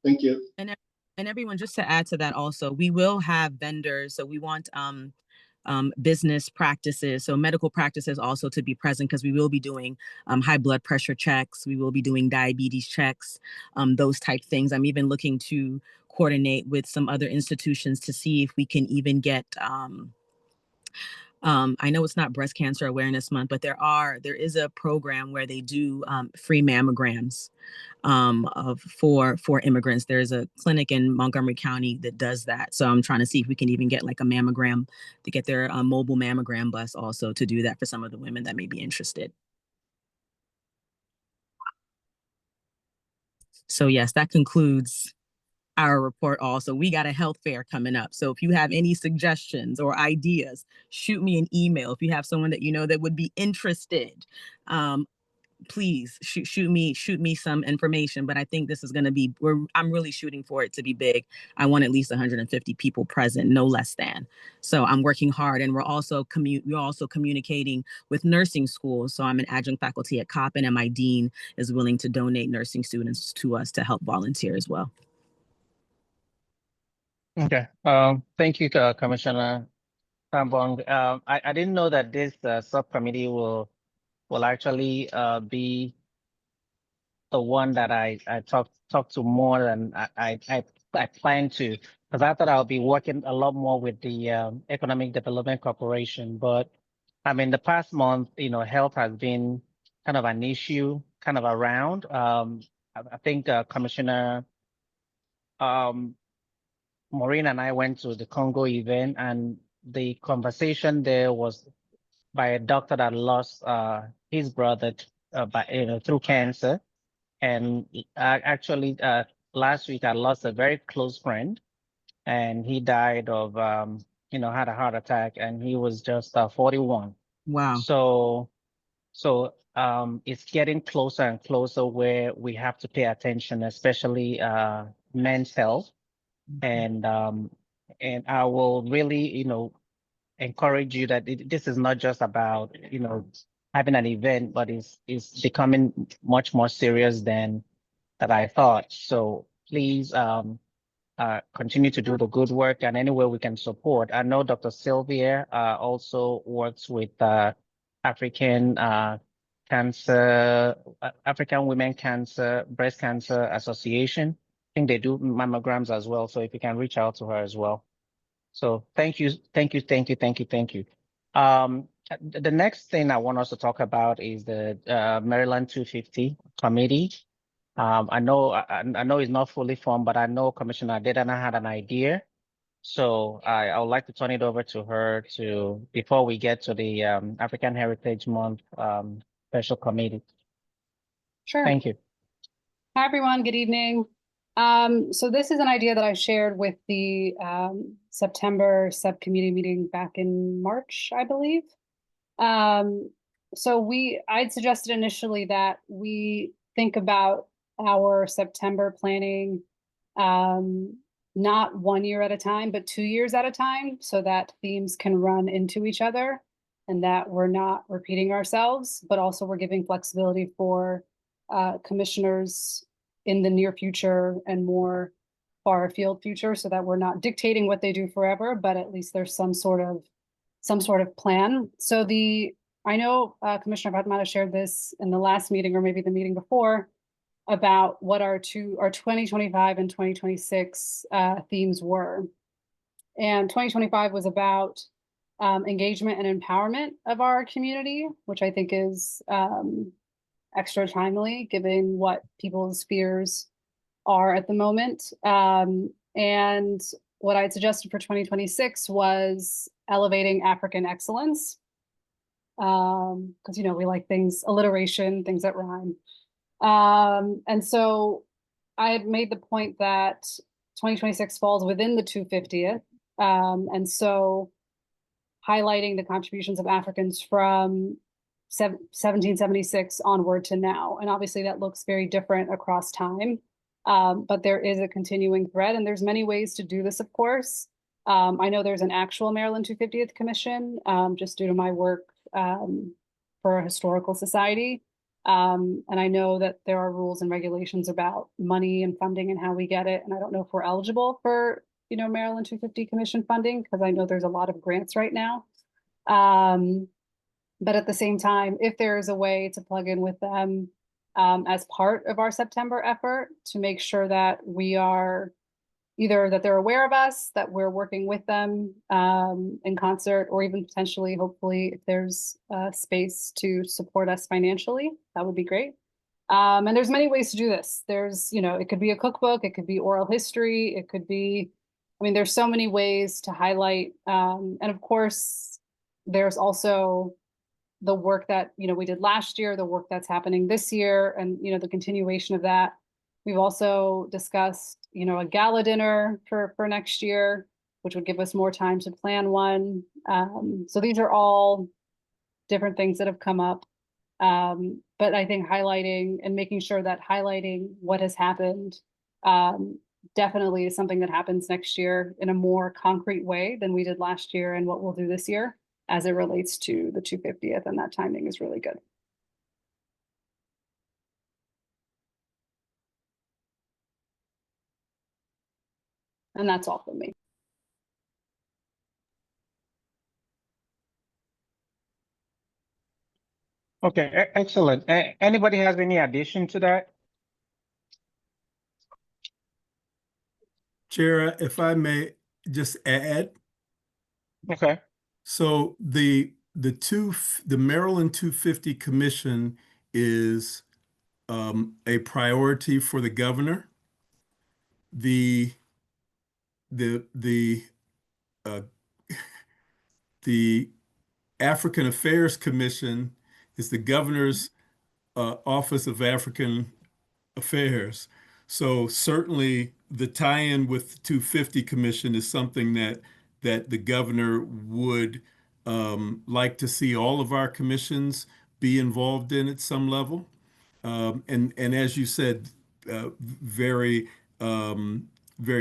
Thank you. And everyone, just to add to that also, we will have vendors. So we want business practices, so medical practices also to be present, because we will be doing high blood pressure checks. We will be doing diabetes checks, those type things. I'm even looking to coordinate with some other institutions to see if we can even get, I know it's not Breast Cancer Awareness Month, but there is a program where they do free mammograms for immigrants. There's a clinic in Montgomery County that does that. So I'm trying to see if we can even get like a mammogram, to get their mobile mammogram bus also to do that for some of the women that may be interested. So yes, that concludes our report. Also, we got a health fair coming up. So if you have any suggestions or ideas, shoot me an email. If you have someone that you know that would be interested, please shoot me some information. But I think this is going to be, I'm really shooting for it to be big. I want at least 150 people present, no less than. So I'm working hard, and we're also communicating with nursing schools. So I'm an adjunct faculty at Coppin, and my dean is willing to donate nursing students to us to help volunteer as well. Okay. Thank you, Commissioner Tambong. I didn't know that this subcommittee will actually be the one that I talk to more than I plan to, because I thought I'll be working a lot more with the Economic Development Corporation. But I mean, the past month, health has been kind of an issue, kind of around. I think Commissioner Maureen and I went to the Congo event, and the conversation there was by a doctor that lost his brother through cancer. And actually, last week I lost a very close friend, and he died of had a heart attack, and he was just 41. Wow. So it's getting closer and closer where we have to pay attention, especially men's health. And I will really, encourage you that this is not just about, having an event, but it's becoming much more serious than that I thought. So please continue to do the good work, and any way we can support. I know Dr. Sylvia also works with African Women Cancer, Breast Cancer Association. I think they do mammograms as well. So if you can reach out to her as well. So thank you. The next thing I want us to talk about is the Maryland 250 committee. I know it's not fully formed, but I know Commissioner Adedana had an idea. So I would like to turn it over to her before we get to the African Heritage Month special committee. Sure. Thank you. Hi, everyone. Good evening. So this is an idea that I shared with the September subcommittee meeting back in March, I believe. So I'd suggested initially that we think about our September planning not 1 year at a time, but 2 years at a time, so that themes can run into each other and that we're not repeating ourselves, but also we're giving flexibility for commissioners in the near future and more far afield future, so that we're not dictating what they do forever, but at least there's some sort of plan. So I know Commissioner Fatmata shared this in the last meeting or maybe the meeting before about what our 2025 and 2026 themes were. And 2025 was about engagement and empowerment of our community, which I think is extra timely given what people's fears are at the moment. And what I had suggested for 2026 was elevating African excellence. Because, you know, we like things, alliteration, things that rhyme. And so I had made the point that 2026 falls within the 250th. And so highlighting the contributions of Africans from 1776 onward to now. And obviously that looks very different across time. But there is a continuing thread, and there's many ways to do this, of course. I know there's an actual Maryland 250th Commission, just due to my work for a historical society. And I know that there are rules and regulations about money and funding and how we get it. And I don't know if we're eligible for, you know, Maryland 250 Commission funding, because I know there's a lot of grants right now. But at the same time, if there is a way to plug in with them as part of our September effort to make sure that we are either that they're aware of us, that we're working with them in concert, or even potentially, hopefully, if there's space to support us financially, that would be great. And there's many ways to do this. There's, you know, it could be a cookbook, it could be oral history, it could be, I mean, there's so many ways to highlight. And of course, there's also the work that, you know, we did last year, the work that's happening this year, and, you know, the continuation of that. We've also discussed, you know, a gala dinner for next year, which would give us more time to plan one. So these are all different things that have come up. But I think highlighting and making sure that highlighting what has happened definitely is something that happens next year in a more concrete way than we did last year and what we'll do this year as it relates to the 250th, and that timing is really good. And that's all from me. Okay, excellent. Anybody has any addition to that? Chair, if I may just add. Okay. So the Maryland 250 Commission is a priority for the governor. The African Affairs Commission is the governor's Office of African Affairs. So certainly the tie-in with the 250 Commission is something that the governor would like to see all of our commissions be involved in at some level. And as you said, very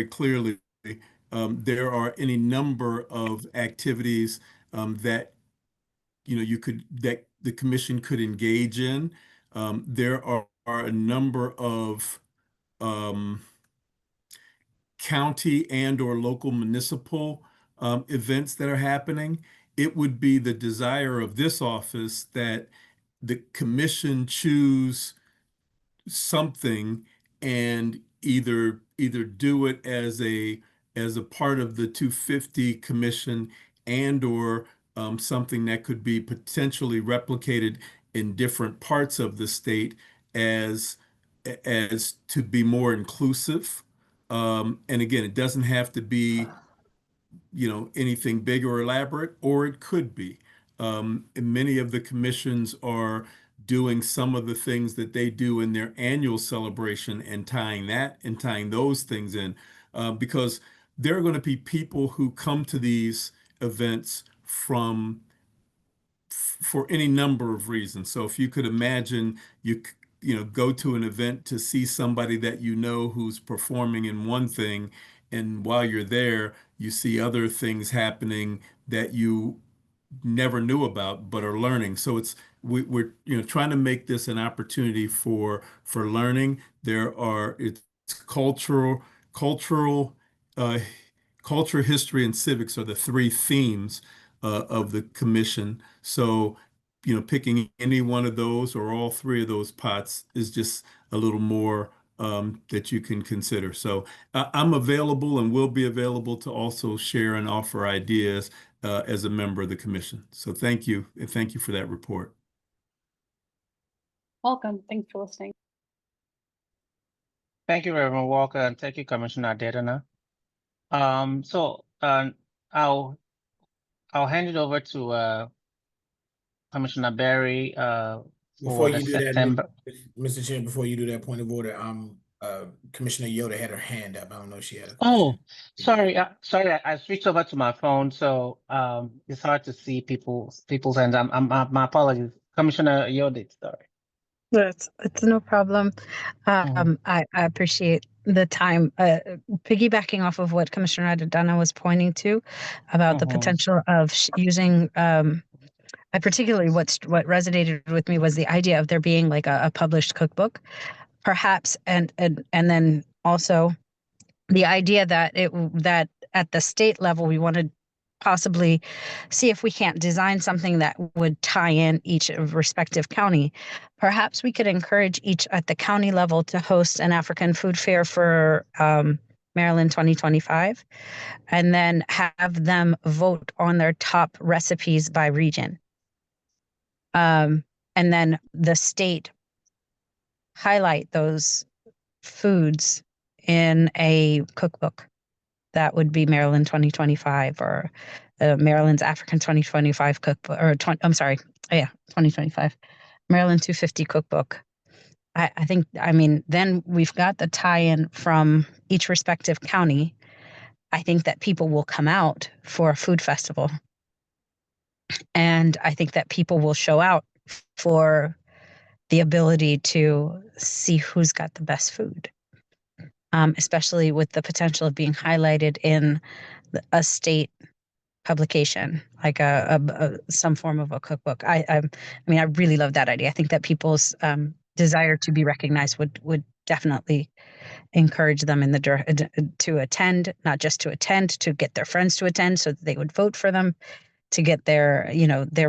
clearly, there are any number of activities that that the commission could engage in. There are a number of county and/or local municipal events that are happening. It would be the desire of this office that the commission choose something and either do it as a part of the 250 Commission and/or something that could be potentially replicated in different parts of the state as to be more inclusive. And again, it doesn't have to be, anything big or elaborate, or it could be. And many of the commissions are doing some of the things that they do in their annual celebration and tying those things in, because there are going to be people who come to these events for any number of reasons. So if you could imagine, you go to an event to see somebody that who's performing in one thing, and while you're there, you see other things happening that you never knew about but are learning. So we're trying to make this an opportunity for learning. It's culture, history, and civics are the three themes of the commission. So picking any one of those or all three of those pots is just a little more that you can consider. So I'm available and will be available to also share and offer ideas as a member of the commission. So thank you, and thank you for that report. Welcome. Thanks for listening. Thank you, Reverend Walker, and thank you, Commissioner Adedina. I'll hand it over to Commissioner Berry Before for the you do that, September. Mr. Chair, before you do that point of order, Commissioner Yoder had her hand up. I don't know if she had a Oh, question. sorry, I switched over to my phone, so it's hard to see people's hands. My apologies, Commissioner Yoder. Sorry. It's no problem. I appreciate the time. Piggybacking off of what Commissioner Adedina was pointing to about the potential of using, I particularly what resonated with me was the idea of there being like a published cookbook, perhaps, and then also the idea that that at the state level we want to possibly see if we can't design something that would tie in each respective county. Perhaps we could encourage each at the county level to host an African food fair for Maryland 2025, and then have them vote on their top recipes by region. And then the state highlight those foods in a cookbook. That would be Maryland 2025 or Maryland's African 2025 cookbook, or 2025, Maryland 250 cookbook. I think, then we've got the tie-in from each respective county. I think that people will come out for a food festival. And I think that people will show out for the ability to see who's got the best food. Especially with the potential of being highlighted in a state publication, like some form of a cookbook. I really love that idea. I think that people's desire to be recognized would definitely encourage them in to attend, not just to attend, to get their friends to attend, so that they would vote for them, to get their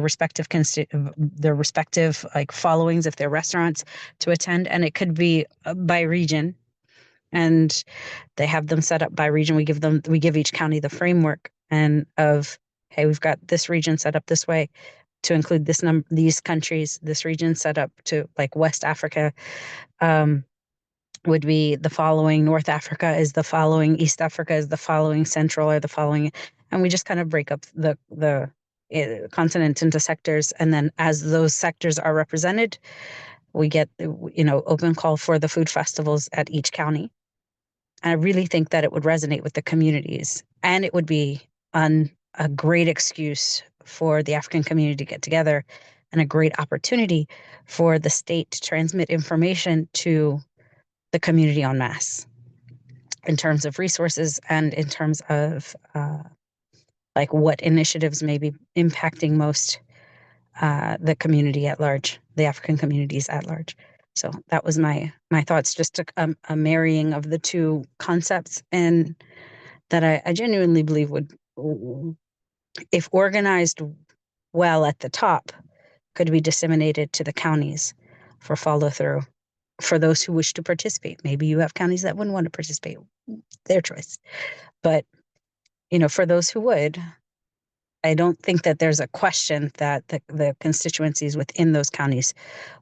respective like followings if they're restaurants to attend, and it could be by region. And they have them set up by region. We give each county the framework and of, hey, we've got this region set up this way to include these countries. This region set up to, like, West Africa would be the following, North Africa is the following, East Africa is the following, Central are the following, and we just kind of break up the continent into sectors. And then as those sectors are represented, we get open call for the food festivals at each county. And I really think that it would resonate with the communities, and it would be a great excuse for the African community to get together, and a great opportunity for the state to transmit information to the community en masse in terms of resources and in terms of like what initiatives may be impacting most the community at large, the African communities at large. So that was my thoughts, just a marrying of the two concepts, and that I genuinely believe would, if organized well at the top, could be disseminated to the counties for follow through for those who wish to participate. Maybe you have counties that wouldn't want to participate, their choice. But, for those who would, I don't think that there's a question that the constituencies within those counties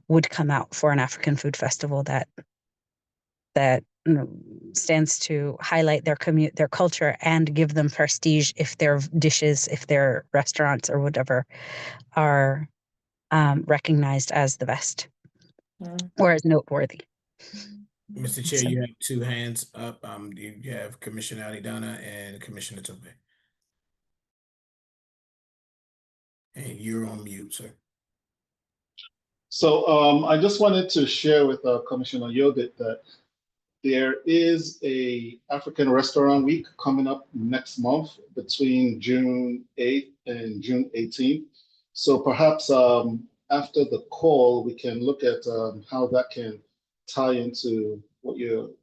would come out for an African food festival that stands to highlight their culture and give them prestige if their dishes, if their restaurants or whatever are recognized as the best or as noteworthy. Mr. Chair, you have two hands up. You have Commissioner Adedina and Commissioner Tope. And you're on mute, sir. So I just wanted to share with Commissioner Yogurt that there is a African Restaurant Week coming up next month between June 8th and June 18th. So perhaps after the call, we can look at how that can tie into what you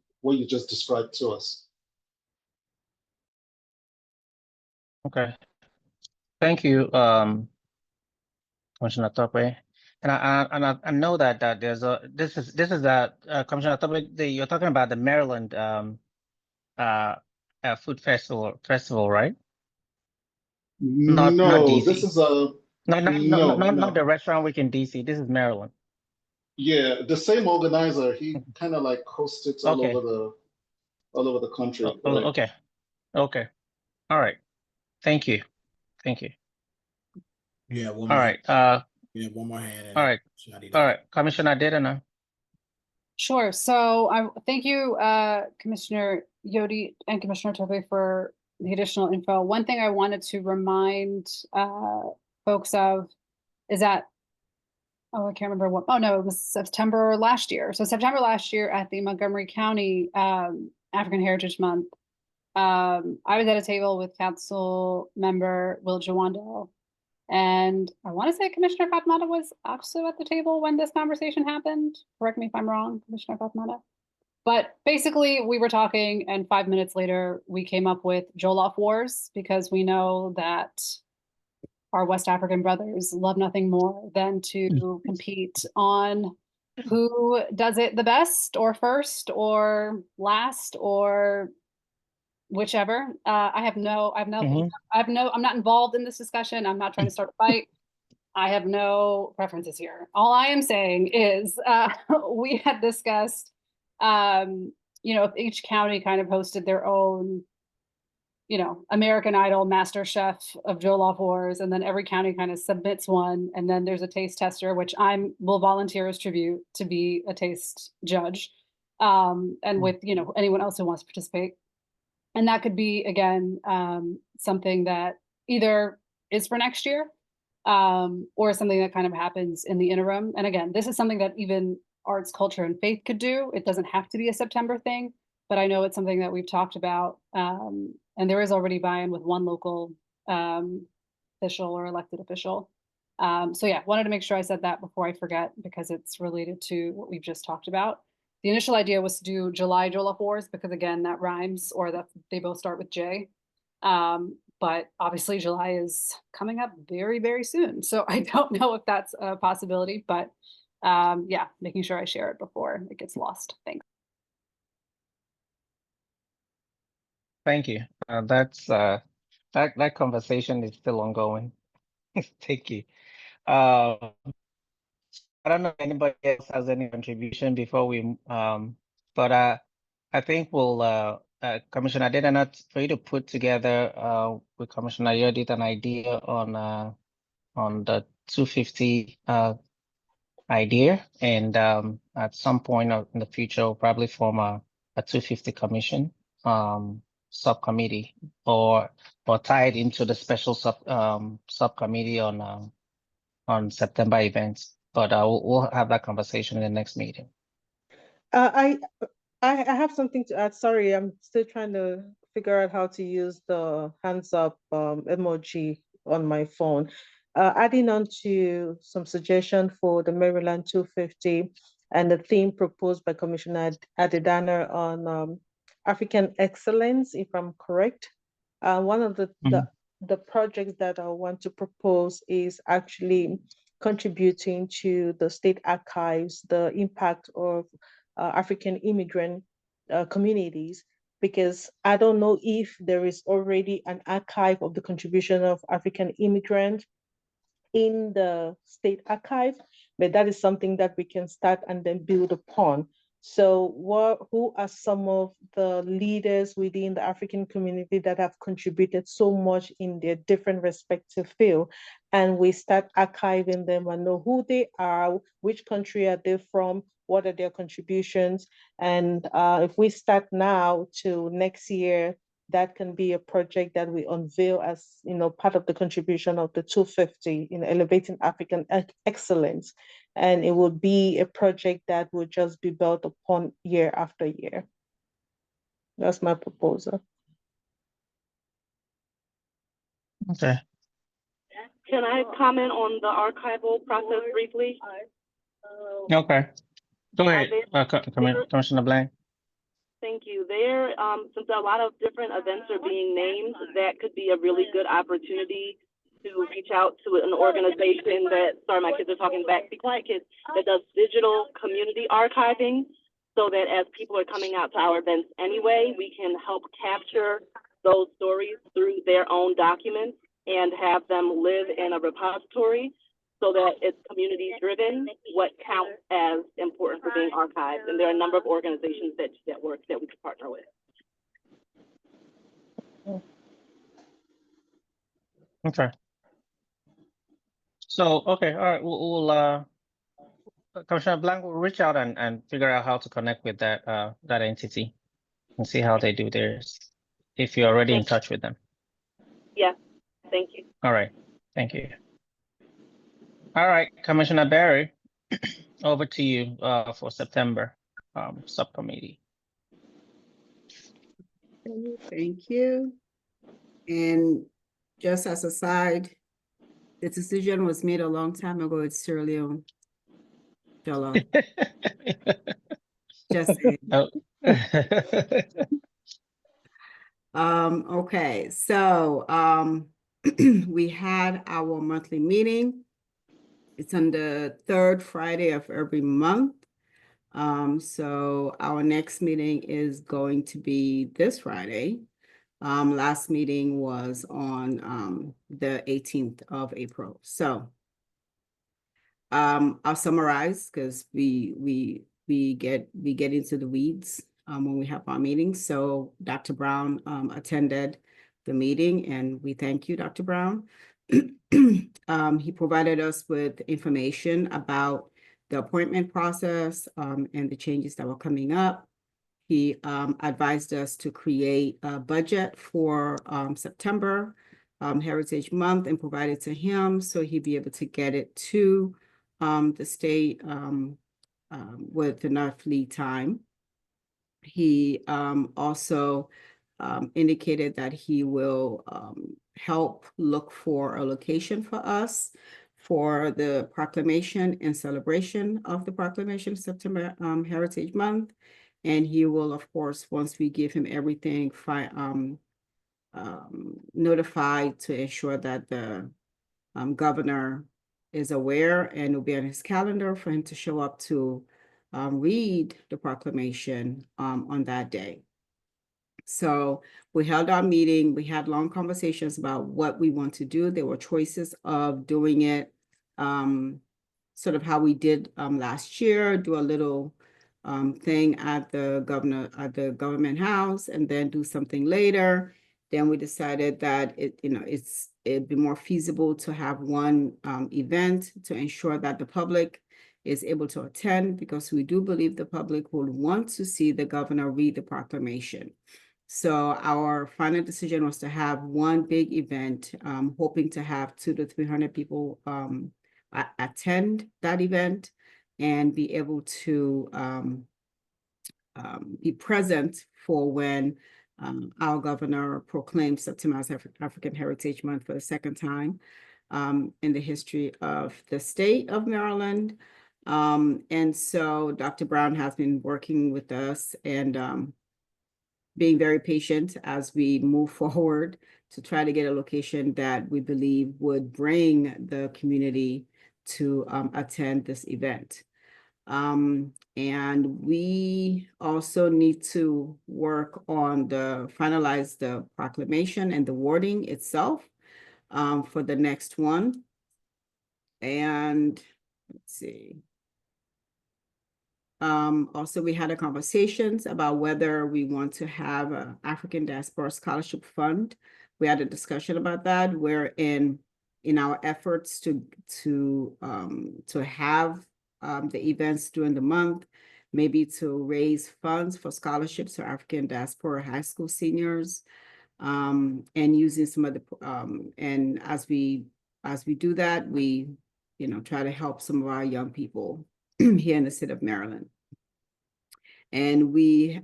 just described to us. Okay. Thank you, Commissioner Tope. And I know that there's this is Commissioner Tope, you're talking about the Maryland food festival, right? Not No, this DC. is a Not the no. restaurant week in DC. This is Maryland. Yeah, the same organizer. He kind of like hosts it Okay. all over the country, right? Okay. Okay. All right. Thank you. Thank you. Yeah, one All more. right. Yeah, one more hand. All right. All right. Commissioner Adedina. Sure. So I thank you, Commissioner Yodi and Commissioner Tope for the additional info. One thing I wanted to remind folks of is that, oh, I can't remember what, oh no, it was September last year. So September last year at the Montgomery County African Heritage Month, I was at a table with Council Member Will Jawando. And I want to say Commissioner Fatmata was also at the table when this conversation happened. Correct me if I'm wrong, Commissioner Fatmata. But basically, we were talking, and 5 minutes later, we came up with Jollof Wars because we know that our West African brothers love nothing more than to compete on who does it the best, or first, or last, or whichever. I'm not involved in this discussion. I'm not trying to start a fight. I have no preferences here. All I am saying is we had discussed, if each county kind of hosted their own, American Idol Master Chef of Jollof Wars, and then every county kind of submits one, and then there's a taste tester, which will volunteer as tribute to be a taste judge, and with anyone else who wants to participate. And that could be, again, something that either is for next year or something that kind of happens in the interim. And again, this is something that even arts, culture, and faith could do. It doesn't have to be a September thing, but I know it's something that we've talked about. And there is already buy-in with one local official or elected official. So yeah, wanted to make sure I said that before I forget, because it's related to what we've just talked about. The initial idea was to do July Jollof Wars because, again, that rhymes, or that they both start with J. But obviously July is coming up very, very soon. So I don't know if that's a possibility, but yeah, making sure I share it before it gets lost. Thanks. Thank you. That conversation is still ongoing. Thank you. I don't know if anybody else has any contribution before we, but I think we'll, Commissioner Adedina, for you to put together with Commissioner Yodit an idea on the 250 idea, and at some point in the future, we'll probably form a 250 commission subcommittee, or tie it into the special subcommittee on September events. But we'll have that conversation in the next meeting. I have something to add. Sorry, I'm still trying to figure out how to use the hands up emoji on my phone. Adding on to some suggestion for the Maryland 250 and the theme proposed by Commissioner Adedina on African excellence, if I'm correct. One of the projects that I want to propose is actually contributing to the state archives, the impact of African immigrant communities, because I don't know if there is already an archive of the contribution of African immigrants in the state archive, but that is something that we can start and then build upon. So who are some of the leaders within the African community that have contributed so much in their different respective field? And we start archiving them and know who they are, which country are they from, what are their contributions? And if we start now to next year, that can be a project that we unveil as part of the contribution of the 250 in elevating African excellence. And it will be a project that will just be built upon year after year. That's my proposal. Okay. Can I comment on the archival process briefly? Okay. Go ahead, Commissioner Blank. Thank you. Since a lot of different events are being named, that could be a really good opportunity to reach out to an organization that, sorry, my kids are talking back, be quiet kids, that does digital community archiving, so that as people are coming out to our events anyway, we can help capture those stories through their own documents and have them live in a repository so that it's community driven, what counts as important for being archived. And there are a number of organizations that work that we can partner with. Okay. So, okay, all right, we'll Commissioner Blank will reach out and figure out how to connect with that that entity and see how they do theirs, if you're already in touch with them. Yeah, thank you. All right, thank you. All right, Commissioner Barry, over to you for September subcommittee. Thank you. And just as a side, the decision was made a long time ago. It's Sierra Leone. Just saying. Oh. Okay, so we had our monthly meeting. It's on the third Friday of every month. So our next meeting is going to be this Friday. Last meeting was on the 18th of April. So I'll summarize because we get into the weeds when we have our meetings. So Dr. Brown attended the meeting, and we thank you, Dr. Brown. He provided us with information about the appointment process and the changes that were coming up. He advised us to create a budget for September Heritage Month and provide it to him so he'd be able to get it to the state with enough lead time. He also indicated that he will help look for a location for us for the proclamation and celebration of the proclamation of September Heritage Month. And he will, of course, once we give him everything, notify to ensure that the governor is aware, and will be on his calendar for him to show up to read the proclamation on that day. So we held our meeting. We had long conversations about what we want to do. There were choices of doing it sort of how we did last year, do a little thing at the government house, and then do something later. Then we decided that it'd be more feasible to have one event to ensure that the public is able to attend, because we do believe the public will want to see the governor read the proclamation. So our final decision was to have one big event, hoping to have 200 to 300 people attend that event and be able to be present for when our governor proclaimed September as African Heritage Month for the second time in the history of the state of Maryland. And so Dr. Brown has been working with us and being very patient as we move forward to try to get a location that we believe would bring the community to attend this event. And we also need to work on finalize the proclamation and the wording itself for the next one. And let's see. Also, we had conversations about whether we want to have an African Diaspora Scholarship Fund. We had a discussion about that, where in our efforts to have the events during the month, maybe to raise funds for scholarships for African Diaspora high school seniors, and using some of the and as we do that, we try to help some of our young people here in the state of Maryland. And we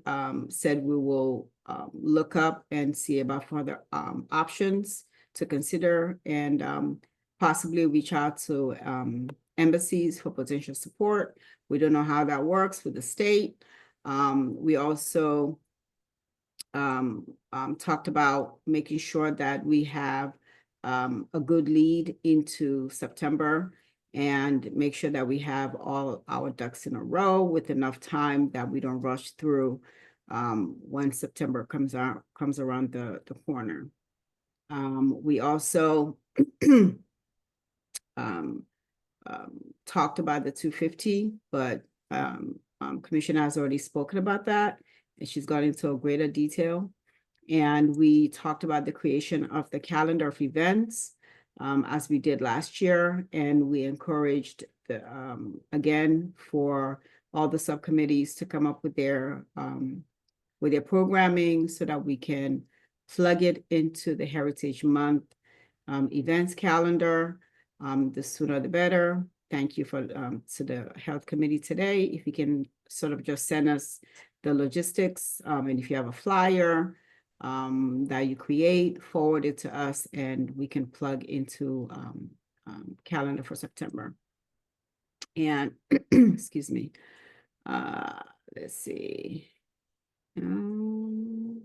said we will look up and see about further options to consider, and possibly reach out to embassies for potential support. We don't know how that works with the state. We also talked about making sure that we have a good lead into September, and make sure that we have all our ducks in a row with enough time that we don't rush through when September comes around the corner. We also talked about the 250, but Commissioner has already spoken about that, and she's gone into a greater detail. And we talked about the creation of the calendar of events, as we did last year, and we encouraged the again for all the subcommittees to come up with their programming so that we can plug it into the Heritage Month events calendar. The sooner the better. Thank you for to the Health Committee today. If you can sort of just send us the logistics, and if you have a flyer that you create, forward it to us, and we can plug into calendar for September. And excuse me. Let's see. And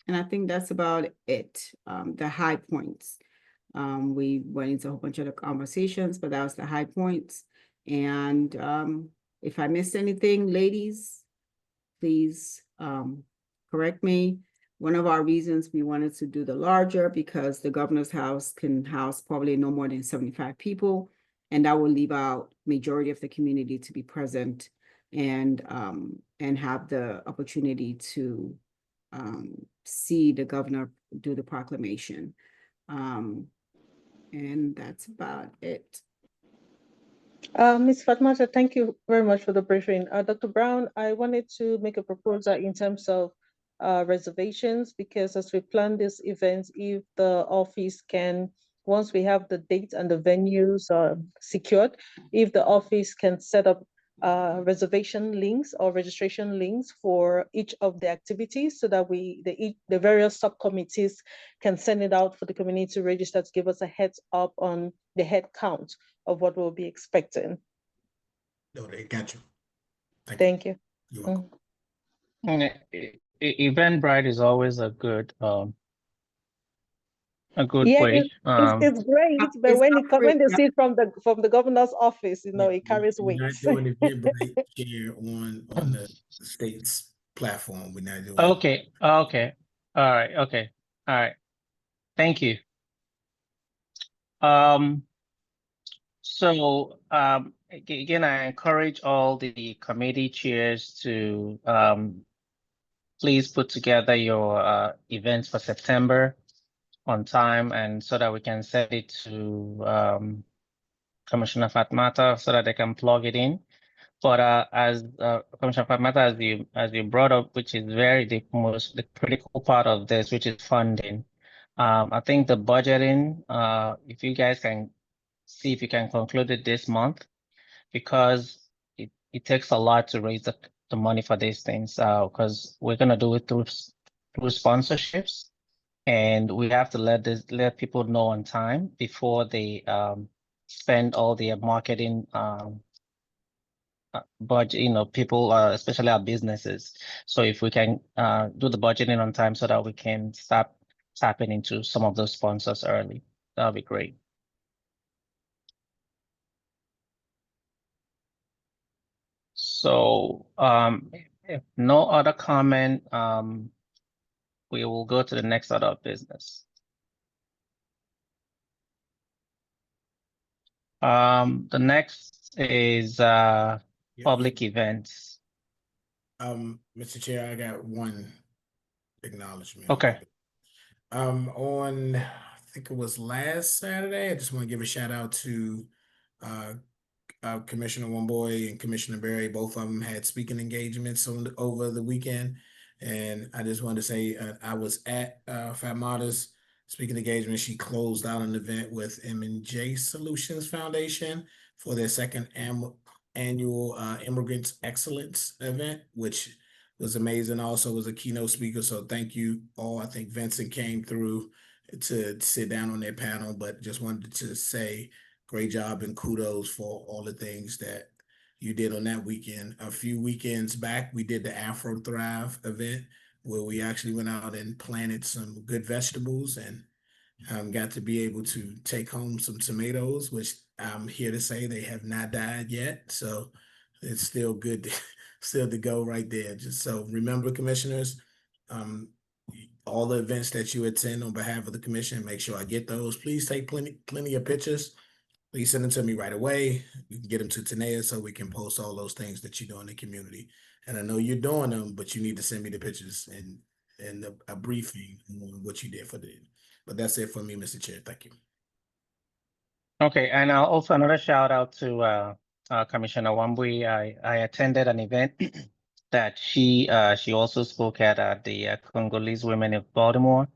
I think that's about it. The high points. We went into a whole bunch of the conversations, but that was the high points. And if I missed anything, ladies, please correct me. One of our reasons we wanted to do the larger, because the governor's house can house probably no more than 75 people, and that will leave out majority of the community to be present and have the opportunity to see the governor do the proclamation. And that's about it. Ms. Fatmata, thank you very much for the briefing. Dr. Brown, I wanted to make a proposal in terms of reservations, because as we plan this event, if the office can, once we have the date and the venues secured, if the office can set up reservation links or registration links for each of the activities, so that the various subcommittees can send it out for the community to register, to give us a heads up on the head count of what we'll be expecting. No, they got you. Thank you. You're welcome. Eventbrite is always a good Yeah, way. it's great, but It's when not when they free. see it from the governor's office, it carries We're weight. not doing Eventbrite share on the state's platform. We're not doing Okay, okay, all right, okay, all right. Thank you. So again, I encourage all the committee chairs to please put together your events for September on time, and so that we can send it to Commissioner Fatmata so that they can plug it in. But as Commissioner Fatmata, as you brought up, which is the critical part of this, which is funding. I think the budgeting, if you guys can see if you can conclude it this month, because it takes a lot to raise the money for these things, because we're gonna do it through sponsorships, and we have to let people know on time before they spend all their marketing budget, people, especially our businesses. So if we can do the budgeting on time so that we can start tapping into some of those sponsors early, that'll be great. So if no other comment, we will go to the next order of business. The next is public events. Mr. Chair, I got one acknowledgement. Okay. On, I think it was last Saturday, I just want to give a shout out to Commissioner Wamboy and Commissioner Berry. Both of them had speaking engagements over the weekend, and I just wanted to say I was at Fatmata's speaking engagement. She closed out an event with M&J Solutions Foundation for their second annual Immigrants Excellence event, which was amazing. Also was a keynote speaker, so thank you all. I think Vincent came through to sit down on their panel, but just wanted to say great job and kudos for all the things that you did on that weekend. A few weekends back, we did the Afro Thrive event, where we actually went out and planted some good vegetables, and got to be able to take home some tomatoes, which I'm here to say they have not died yet. So it's still good, still to go right there. Just so remember, commissioners, all the events that you attend on behalf of the commission. Make sure I get those. Please take plenty of pictures. Please send them to me right away. You can get them to Tanea so we can post all those things that you do in the community. And I know you're doing them, but you need to send me the pictures and a briefing on what you did for the. But that's it for me, Mr. Chair. Thank you. Okay, and also another shout out to Commissioner Wambui. I attended an event that she also spoke at the Congolese Women of Baltimore,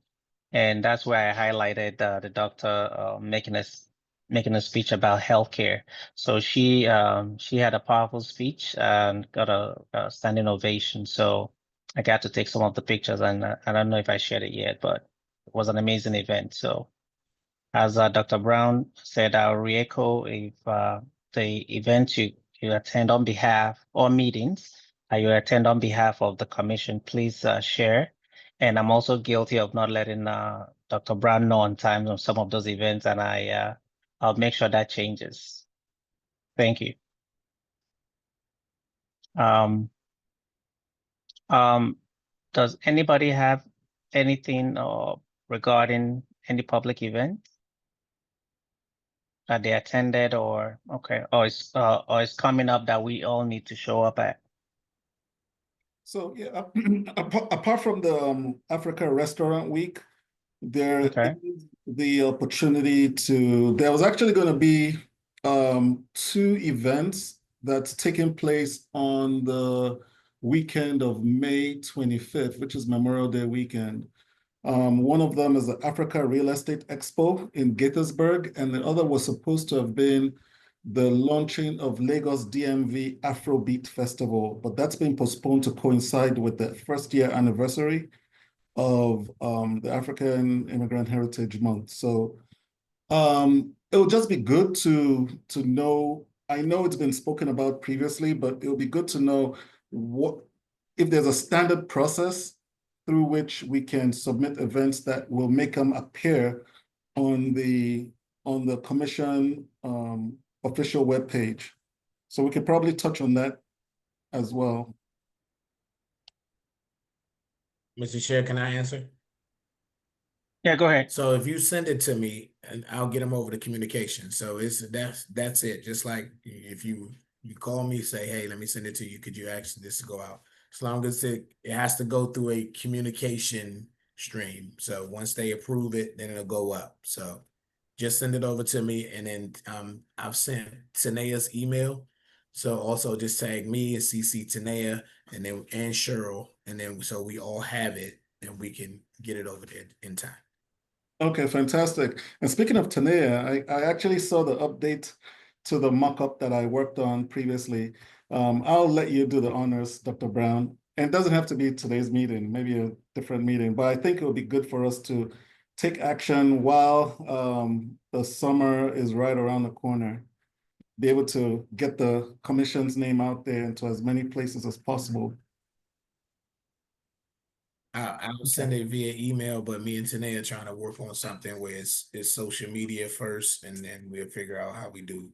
and that's where I highlighted the doctor making a speech about healthcare. So she had a powerful speech and got a standing ovation. So I got to take some of the pictures, and I don't know if I shared it yet, but it was an amazing event. So as Dr. Brown said, I'll re-echo if the events you attend on behalf or meetings you attend on behalf of the commission, please share. And I'm also guilty of not letting Dr. Brown know on time on some of those events, and I'll make sure that changes. Thank you. Does anybody have anything regarding any public event that they attended or it's coming up that we all need to show up at? So yeah, apart from the Africa Restaurant Week, there is the opportunity there was actually going to be 2 events that's taking place on the weekend of May 25th, which is Memorial Day weekend. One of them is the Africa Real Estate Expo in Gaithersburg, and the other was supposed to have been the launching of Lagos DMV Afrobeat Festival, but that's been postponed to coincide with the 1st year anniversary of the African Immigrant Heritage Month. So it will just be good to know. I know it's been spoken about previously, but it will be good to know if there's a standard process through which we can submit events that will make them appear on the commission official webpage. So we could probably touch on that as well. Mr. Chair, can I answer? Yeah, go ahead. So if you send it to me, and I'll get them over to communication. So that's it. Just like if you call me, say, hey, let me send it to you. Could you ask this to go out? As long as it has to go through a communication stream. So once they approve it, then it'll go up. So just send it over to me, and then I've sent Tanea's email. So also just tag me and CC Tanea and Cheryl, and then so we all have it and we can get it over there in time. Okay, fantastic. And speaking of Tanea, I actually saw the update to the mock-up that I worked on previously. I'll let you do the honors, Dr. Brown. And it doesn't have to be today's meeting, maybe a different meeting, but I think it would be good for us to take action while the summer is right around the corner. Be able to get the commission's name out there into as many places as possible. I'll send it via email, but me and Tanea are trying to work on something where it's social media first, and then we'll figure out how we do.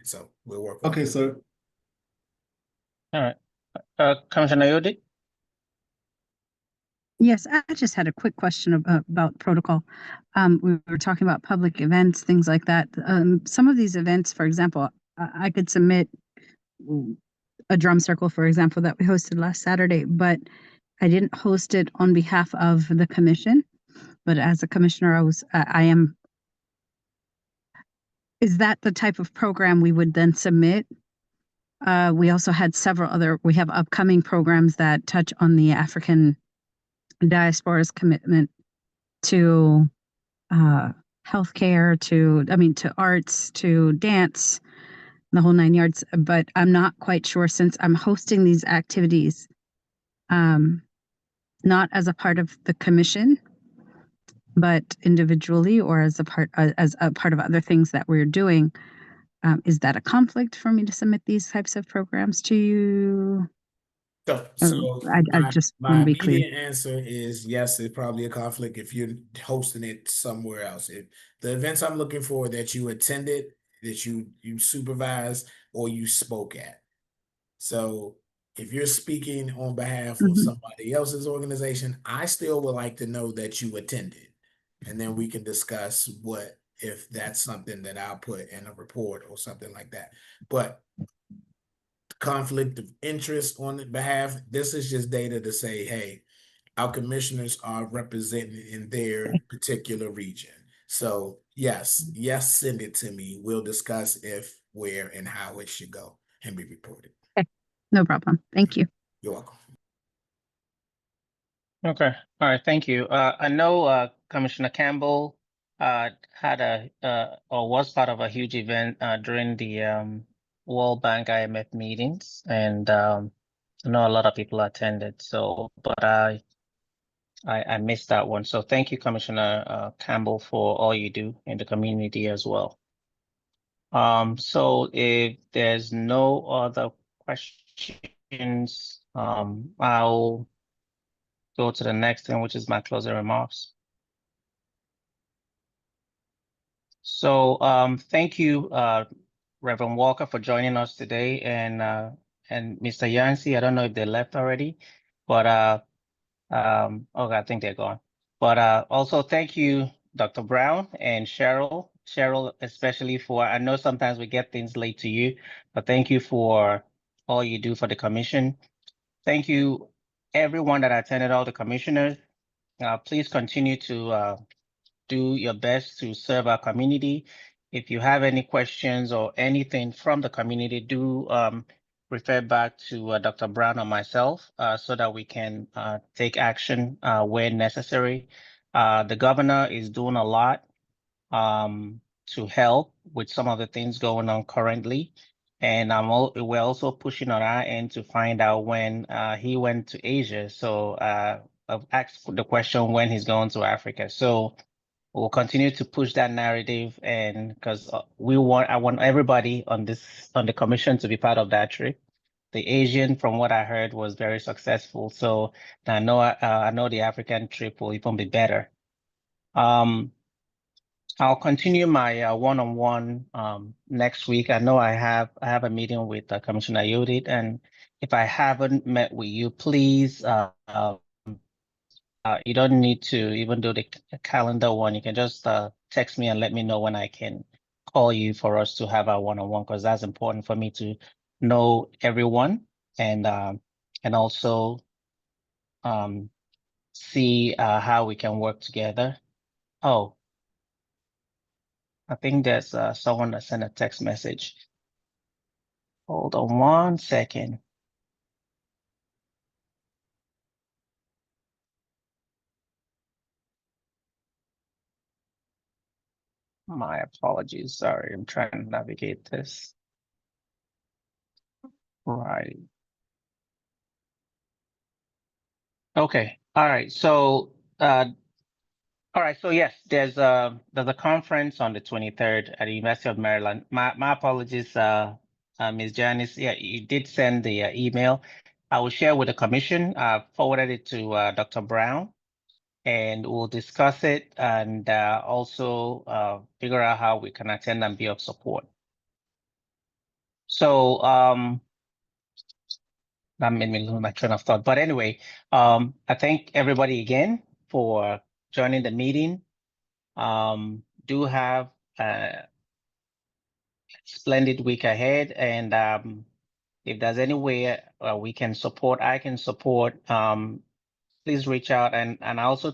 So we'll work on it. Okay, sir. All right. Commissioner Yodi? Yes, I just had a quick question about protocol. We were talking about public events, things like that. Some of these events, for example, I could submit a drum circle, for example, that we hosted last Saturday, but I didn't host it on behalf of the commission. But as a commissioner, is that the type of program we would then submit? We also had we have upcoming programs that touch on the African diaspora's commitment to healthcare, to arts, to dance, the whole 9 yards. But I'm not quite sure, since I'm hosting these activities, not as a part of the commission, but individually or as a part of other things that we're doing. Is that a conflict for me to submit these types of programs to you? So I just my want to be clear. immediate answer is yes, it's probably a conflict if you're hosting it somewhere else. If the events I'm looking for that you attended, that you supervised, or you spoke at. So if you're speaking on behalf of somebody else's organization, I still would like to know that you attended. And then we can discuss what, if that's something that I'll put in a report or something like that. But conflict of interest on the behalf, this is just data to say, hey, our commissioners are represented in their particular region. So yes, send it to me. We'll discuss if, where, and how it should go and be reported. Okay. No problem. Thank you. You're welcome. Okay, all right, thank you. I know Commissioner Campbell had or was part of a huge event during the World Bank IMF meetings, and I know a lot of people attended. So, but I missed that one. So thank you, Commissioner Campbell, for all you do in the community as well. So if there's no other questions, I'll go to the next thing, which is my closing remarks. So thank you, Reverend Walker, for joining us today, and Mr. Yancey. I don't know if they left already, but okay, I think they're gone. But also thank you, Dr. Brown and Cheryl. Cheryl, especially for, I know sometimes we get things late to you, but thank you for all you do for the commission. Thank you, everyone that attended, all the commissioners. Please continue to do your best to serve our community. If you have any questions or anything from the community, do refer back to Dr. Brown or myself so that we can take action where necessary. The governor is doing a lot to help with some of the things going on currently. And we're also pushing on our end to find out when he went to Asia. So I've asked the question when he's going to Africa. So we'll continue to push that narrative, and because I want everybody on the commission to be part of that trip. The Asian, from what I heard, was very successful. So I know the African trip will even be better. I'll continue my one-on-one next week. I know I have a meeting with Commissioner Yodit, and if I haven't met with you, please. You don't need to even do the calendar one. You can just text me and let me know when I can call you for us to have our one-on-one, because that's important for me to know everyone and also see how we can work together. Oh, I think there's someone that sent a text message. Hold on one second. My apologies. Sorry, I'm trying to navigate this. Right. Okay. All right. So, all right. So yes, there's a conference on the 23rd at the University of Maryland. My apologies, Ms. Janice. Yeah, you did send the email. I will share with the commission. Forwarded it to Dr. Brown, and we'll discuss it and also figure out how we can attend and be of support. So that made me lose my train of thought. But anyway, I thank everybody again for joining the meeting. Do have a splendid week ahead, and if there's any way we can support, I can support, please reach out. And I also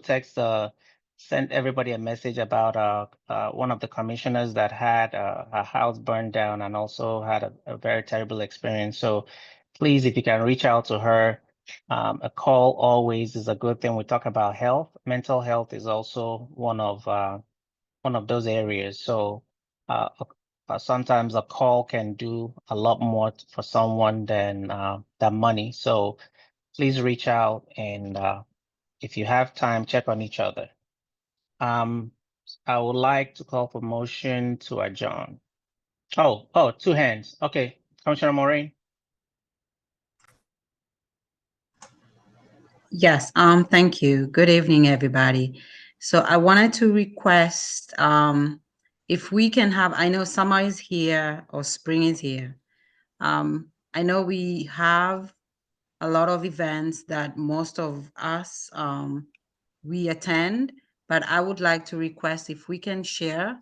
sent everybody a message about one of the commissioners that had a house burned down and also had a very terrible experience. So please, if you can reach out to her, a call always is a good thing. We talk about health. Mental health is also one of those areas. So sometimes a call can do a lot more for someone than money. So please reach out, and if you have time, check on each other. I would like to call for motion to adjourn. Oh, two hands. Okay, Commissioner Maureen. Yes, thank you. Good evening, everybody. So I wanted to request if we can have, I know summer is here or spring is here. I know we have a lot of events that most of us we attend, but I would like to request if we can share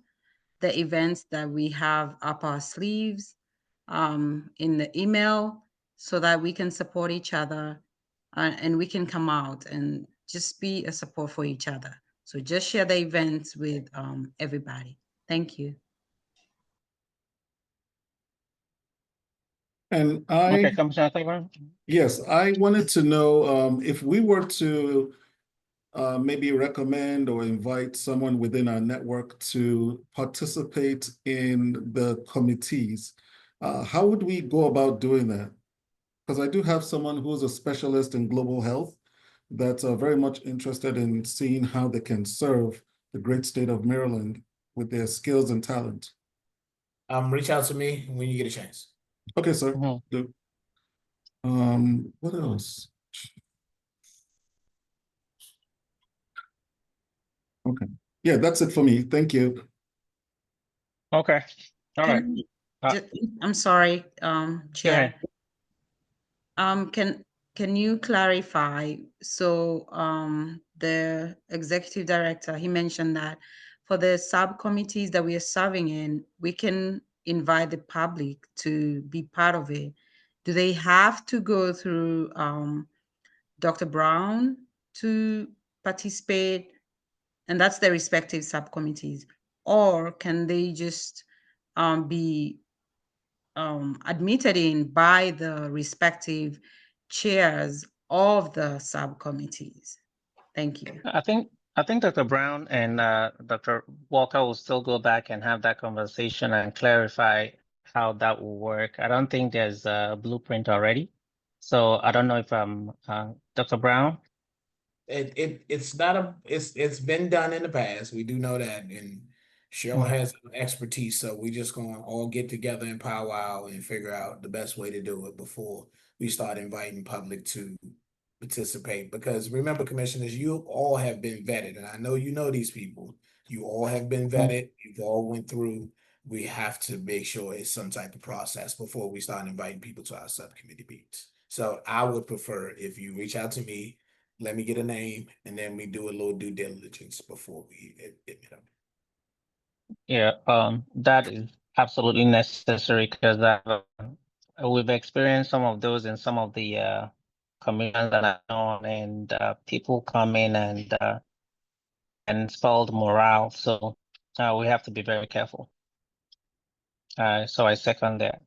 the events that we have up our sleeves in the email so that we can support each other and we can come out and just be a support for each other. So just share the events with everybody. Thank you. And Okay, Commissioner Claiborne? yes, I wanted to know if we were to maybe recommend or invite someone within our network to participate in the committees, how would we go about doing that? Because I do have someone who's a specialist in global health that's very much interested in seeing how they can serve the great state of Maryland with their skills and talent. Reach out to me when you get a chance. Okay, sir. Mhm. Good. What else? Okay. Yeah, that's it for me. Thank you. Okay, all right. Can- Uh, I'm sorry, Go Chair. ahead. Can you clarify? So the executive director, he mentioned that for the subcommittees that we are serving in, we can invite the public to be part of it. Do they have to go through Dr. Brown to participate? And that's the respective subcommittees. Or can they just be admitted in by the respective chairs of the subcommittees? Thank you. I think Dr. Brown and Dr. Walker will still go back and have that conversation and clarify how that will work. I don't think there's a blueprint already. So I don't know if Dr. Brown. It's not it's been done in the past. We do know that, and Cheryl has expertise, so we just gonna all get together and powwow and figure out the best way to do it before we start inviting public to participate. Because remember, commissioners, you all have been vetted, and I know you know these people. You all have been vetted. You've all went through. We have to make sure it's some type of process before we start inviting people to our subcommittee meetings. So I would prefer if you reach out to me, let me get a name, and then we do a little due diligence before we admit them. Yeah, that is absolutely necessary because we've experienced some of those in some of the commissions that I've known, and people come in and spoil the morale. So we have to be very careful. So I second that.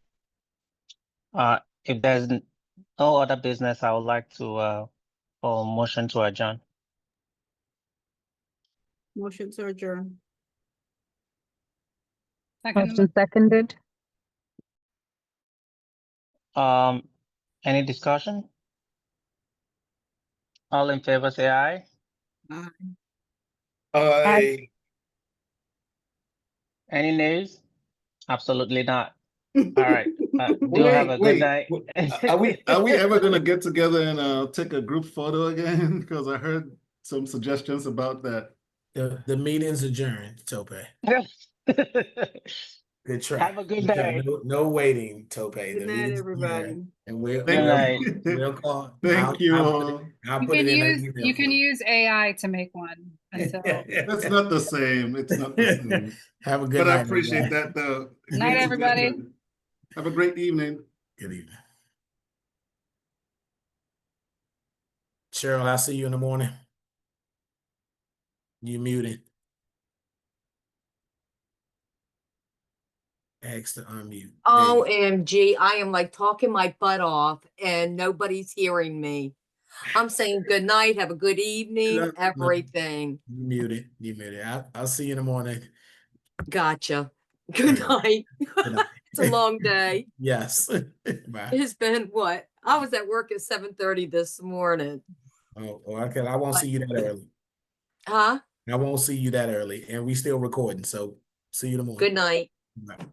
If there's no other business, I would like to call motion to adjourn. Motion to adjourn. Motion seconded. Any discussion? All in favor, say aye. Aye. Any nays? Absolutely not. All right. Do have a good night. Are we ever gonna get together and take a group photo again? Because I heard some suggestions about that. The meeting's adjourned, Tope. Good try. Have a good day. No waiting, Tope. Good night, everybody. And we'll call. Thank you all. I'll put it in an email. You can use AI to make one until. It's not the same. It's not the same. Have a good night. But I appreciate that though. Night, everybody. Have a great evening. Good evening. Cheryl, I'll see you in the morning. You muted. Ask to unmute. OMG, I am like talking my butt off and nobody's hearing me. I'm saying good night, have a good evening, everything. You muted. I'll see you in the morning. Gotcha. Good night. It's a long day. Yes. Bye. It's been what? I was at work at 7:30 this morning. Oh, okay. I won't see you that early. Huh? I won't see you that early. And we still recording. So see you in the morning. Good night. Bye.